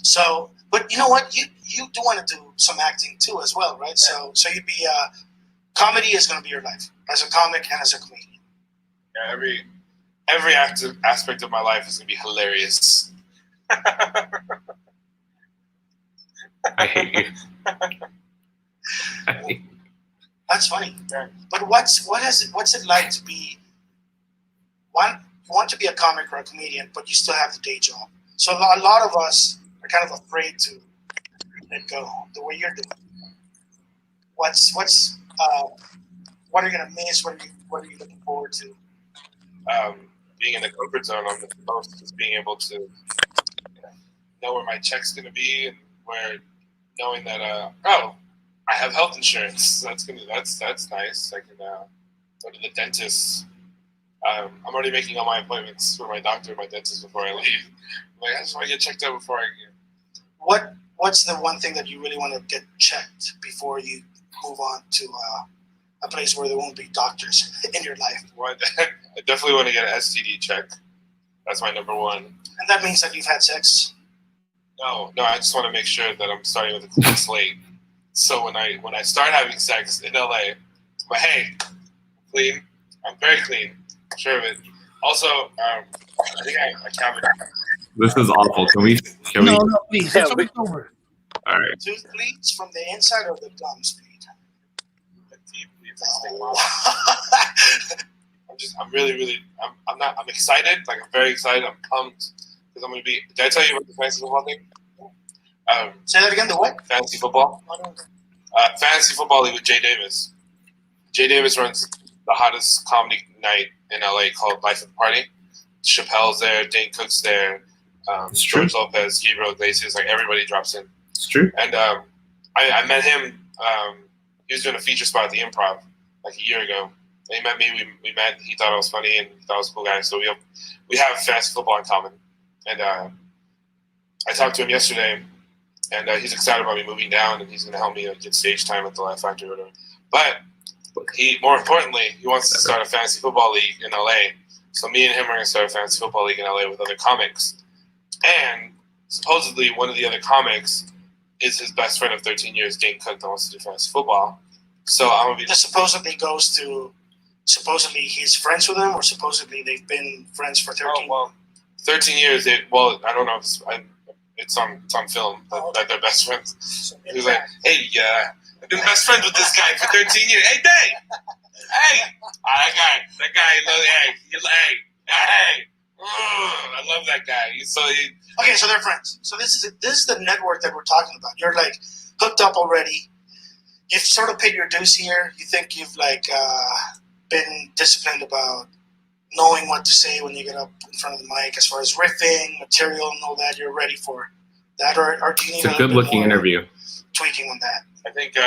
So, but you know what? You do want to do some acting too as well, right? Yeah. So you'd be comedy is going to be your life as a comic and as a comedian. Yeah, every aspect of my life is going to be hilarious. I hate you. That's funny. Yeah. But what's it like to be one? You want to be a comic or a comedian, but you still have the day job. So a lot of us are kind of afraid to let go the way you're doing. what are you gonna miss? What are you looking forward to? Being in the comfort zone on the most, just being able to know where my check's gonna be and where knowing that I have health insurance. That's nice. I can go to the dentist. I'm already making all my appointments for my doctor and my dentist before I leave. I just want to get checked out before I get. What's the one thing that you really want to get checked before you move on to a place where there won't be doctors in your life? Well, I definitely want to get an STD check. That's my number one. And that means that you've had sex? No, I just want to make sure that I'm starting with a clean slate. So when I start having sex in LA, I'm like, hey, clean. I'm very clean. Sure of it. Also, I think I counted. This is awful. Can we? No, please. It's over. All right. Tooth bleeds from the inside or the gums bleed? The teeth bleeds. I'm excited. Like, I'm very excited. I'm pumped because I'm going to be. Did I tell you about the fantasy football thing? Say that again. The what? Fantasy football. Fantasy football league with Jay Davis. Jay Davis runs the hottest comedy night in LA called Life of the Party. Chappelle's there, Dane Cook's there, George Lopez, Gabriel Iglesias, like everybody drops in. It's true. And I met him. He was doing a feature spot at the Improv like a year ago. And he met me. We met. He thought I was funny and he thought I was a cool guy. So we have fantasy football in common. And I talked to him yesterday, and he's excited about me moving down, and he's going to help me get stage time at the Laugh Factory or whatever. But more importantly, he wants to start a fantasy football league in LA. So me and him are going to start a fantasy football league in LA with other comics. And supposedly one of the other comics is his best friend of 13 years, Dane Cook, that wants to do fantasy football. So I'm going to be... This supposedly goes to... Supposedly he's friends with him, or supposedly they've been friends for 13 years? Oh, well, 13 years. I don't know. It's on film that they're best friends. So he was like, hey, I've been best friends with this guy for 13 years. Hey, Dave! Hey! That guy, hey! I love that guy. Okay, so they're friends. So this is the network that we're talking about. You're like hooked up already. You've sort of paid your dues here. You think you've been disciplined about knowing what to say when you get up in front of the mic, as far as riffing, material, and all that. You're ready for that, or do you need a good-looking interview? Tweaking on that. I think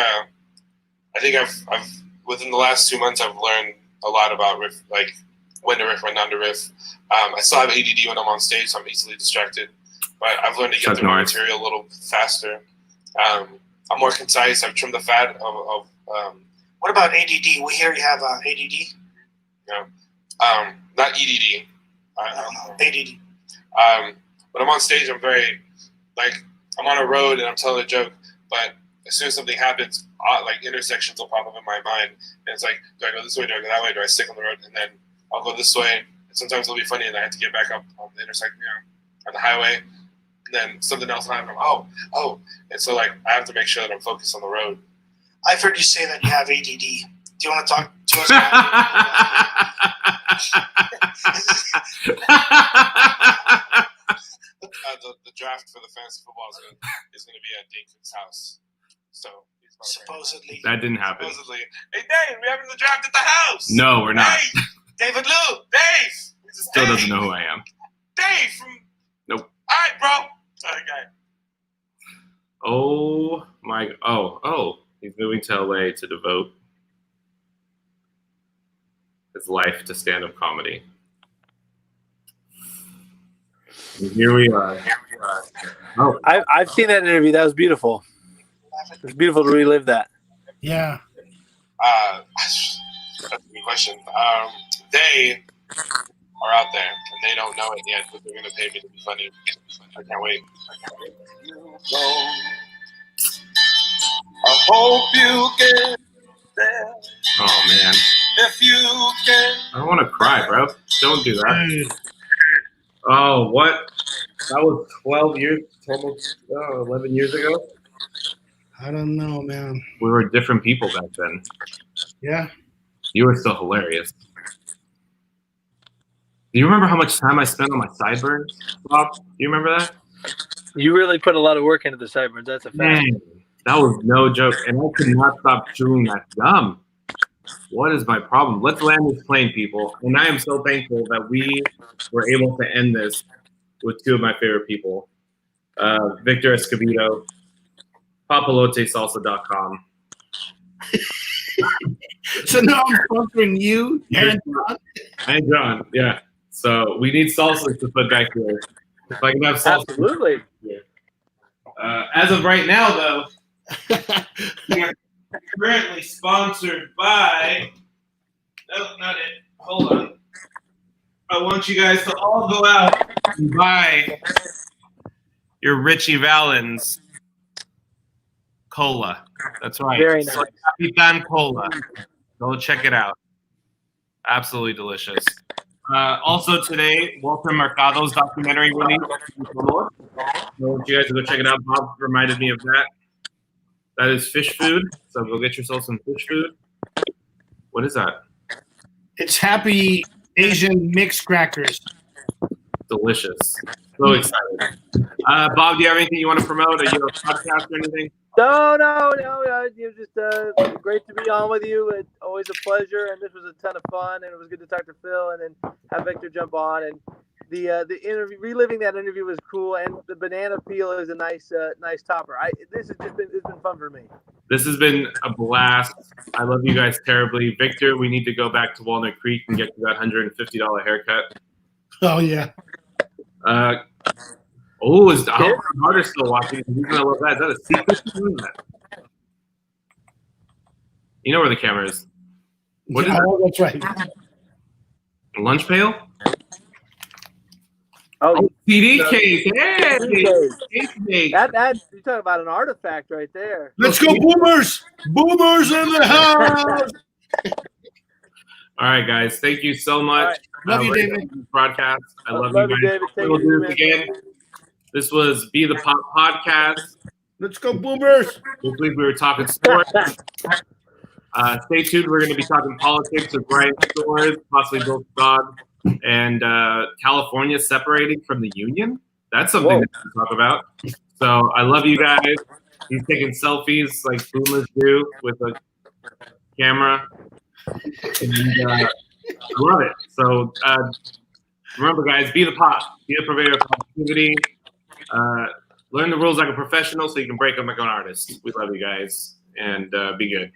I've within the last 2 months I've learned a lot about riff, like when to riff, when not to riff. I still have ADD when I'm on stage, so I'm easily distracted. But I've learned to get through my material a little faster. I'm more concise. I've trimmed the fat of What about ADD? We hear you have ADD. Yeah. Not EDD. ADD. When I'm on stage, I'm very, I'm on a road and I'm telling a joke, but as soon as something happens, intersections will pop up in my mind, and it's like, do I go this way, do I go that way, do I stick on the road, and then I'll go this way, and sometimes it'll be funny, and I have to get back up on the intersection, on the highway, and then something else will happen, and so, I have to make sure that I'm focused on the road. I've heard you say that you have ADD. Do you want to talk to us the draft for the fantasy football is going to be at Dane Cook's house. So supposedly that didn't happen. Supposedly, hey Dave, we're having the draft at the house. No, we're not. Hey, David Lou, Dave. Still doesn't know who I am. Dave from. Nope. All right, bro. Okay. Oh my! Oh! He's moving to LA to devote his life to stand-up comedy. And here we are. Oh, I've seen that interview. That was beautiful. It was beautiful to relive that. Yeah. That's a good question. They are out there, and they don't know it yet, but they're going to pay me to be funny. I can't wait. I hope you get there. Oh, man. If you can. I don't want to cry, bro. Don't do that. Oh, what? That was 12 years, almost 11 years ago? I don't know, man. We were different people back then. Yeah. You were still hilarious. Do you remember how much time I spent on my sideburns, Bob? Do you remember that? You really put a lot of work into the sideburns. That's a fact. Man, That was no joke, and I could not stop chewing that gum. What is my problem? Let's land this plane, people. And I am so thankful that we were able to end this with two of my favorite people, Victor Escobedo, papalotesalsa.com. So now I'm sponsoring you and John. And John, yeah. So we need salsa to put back here. If I can have salsa. Absolutely. As of right now, though, we are currently sponsored by. No, not it. Hold on. I want you guys to all go out and buy your Richie Valens cola. That's right. Very nice. Capitan Cola. Go check it out. Absolutely delicious. Also today, Walter Mercado's documentary release. So I want you guys to go check it out. Bob reminded me of that. That is fish food. So go get yourself some fish food. What is that? It's Happy Asian Mixed Crackers. Delicious. So excited. Bob, do you have anything you want to promote? Are you a podcast or anything? No. You're just great to be on with you. It's always a pleasure, and this was a ton of fun, and it was good to talk to Phil and then have Victor jump on. And the interview, reliving that interview was cool, and the banana peel is a nice topper. It's been fun for me. This has been a blast. I love you guys terribly. Victor, we need to go back to Walnut Creek and get you that $150 haircut. Oh, yeah. I hope Carter's still watching. He's going to love that. Is that a secret? You know where the camera is. What is that? That's right. A lunch pail? Oh, CD case. Hey! That you're talking about an artifact right there. Let's go, Boomers! Boomers in the house! All right, guys. Thank you so much. Right. Love you, David. Broadcast. I love you guys. David. We'll do this again. This was Be the Pop Podcast. Let's go, Boomers! This week we were talking sports. Stay tuned. We're going to be talking politics with Brian Stores, possibly Bill Scott, and California separating from the union. That's something to talk about. So I love you guys. He's taking selfies like boomers do with a camera. And I love it. So remember, guys, be the pop. Be the purveyor of positivity. Learn the rules like a professional so you can break them like an artist. We love you guys. And be good.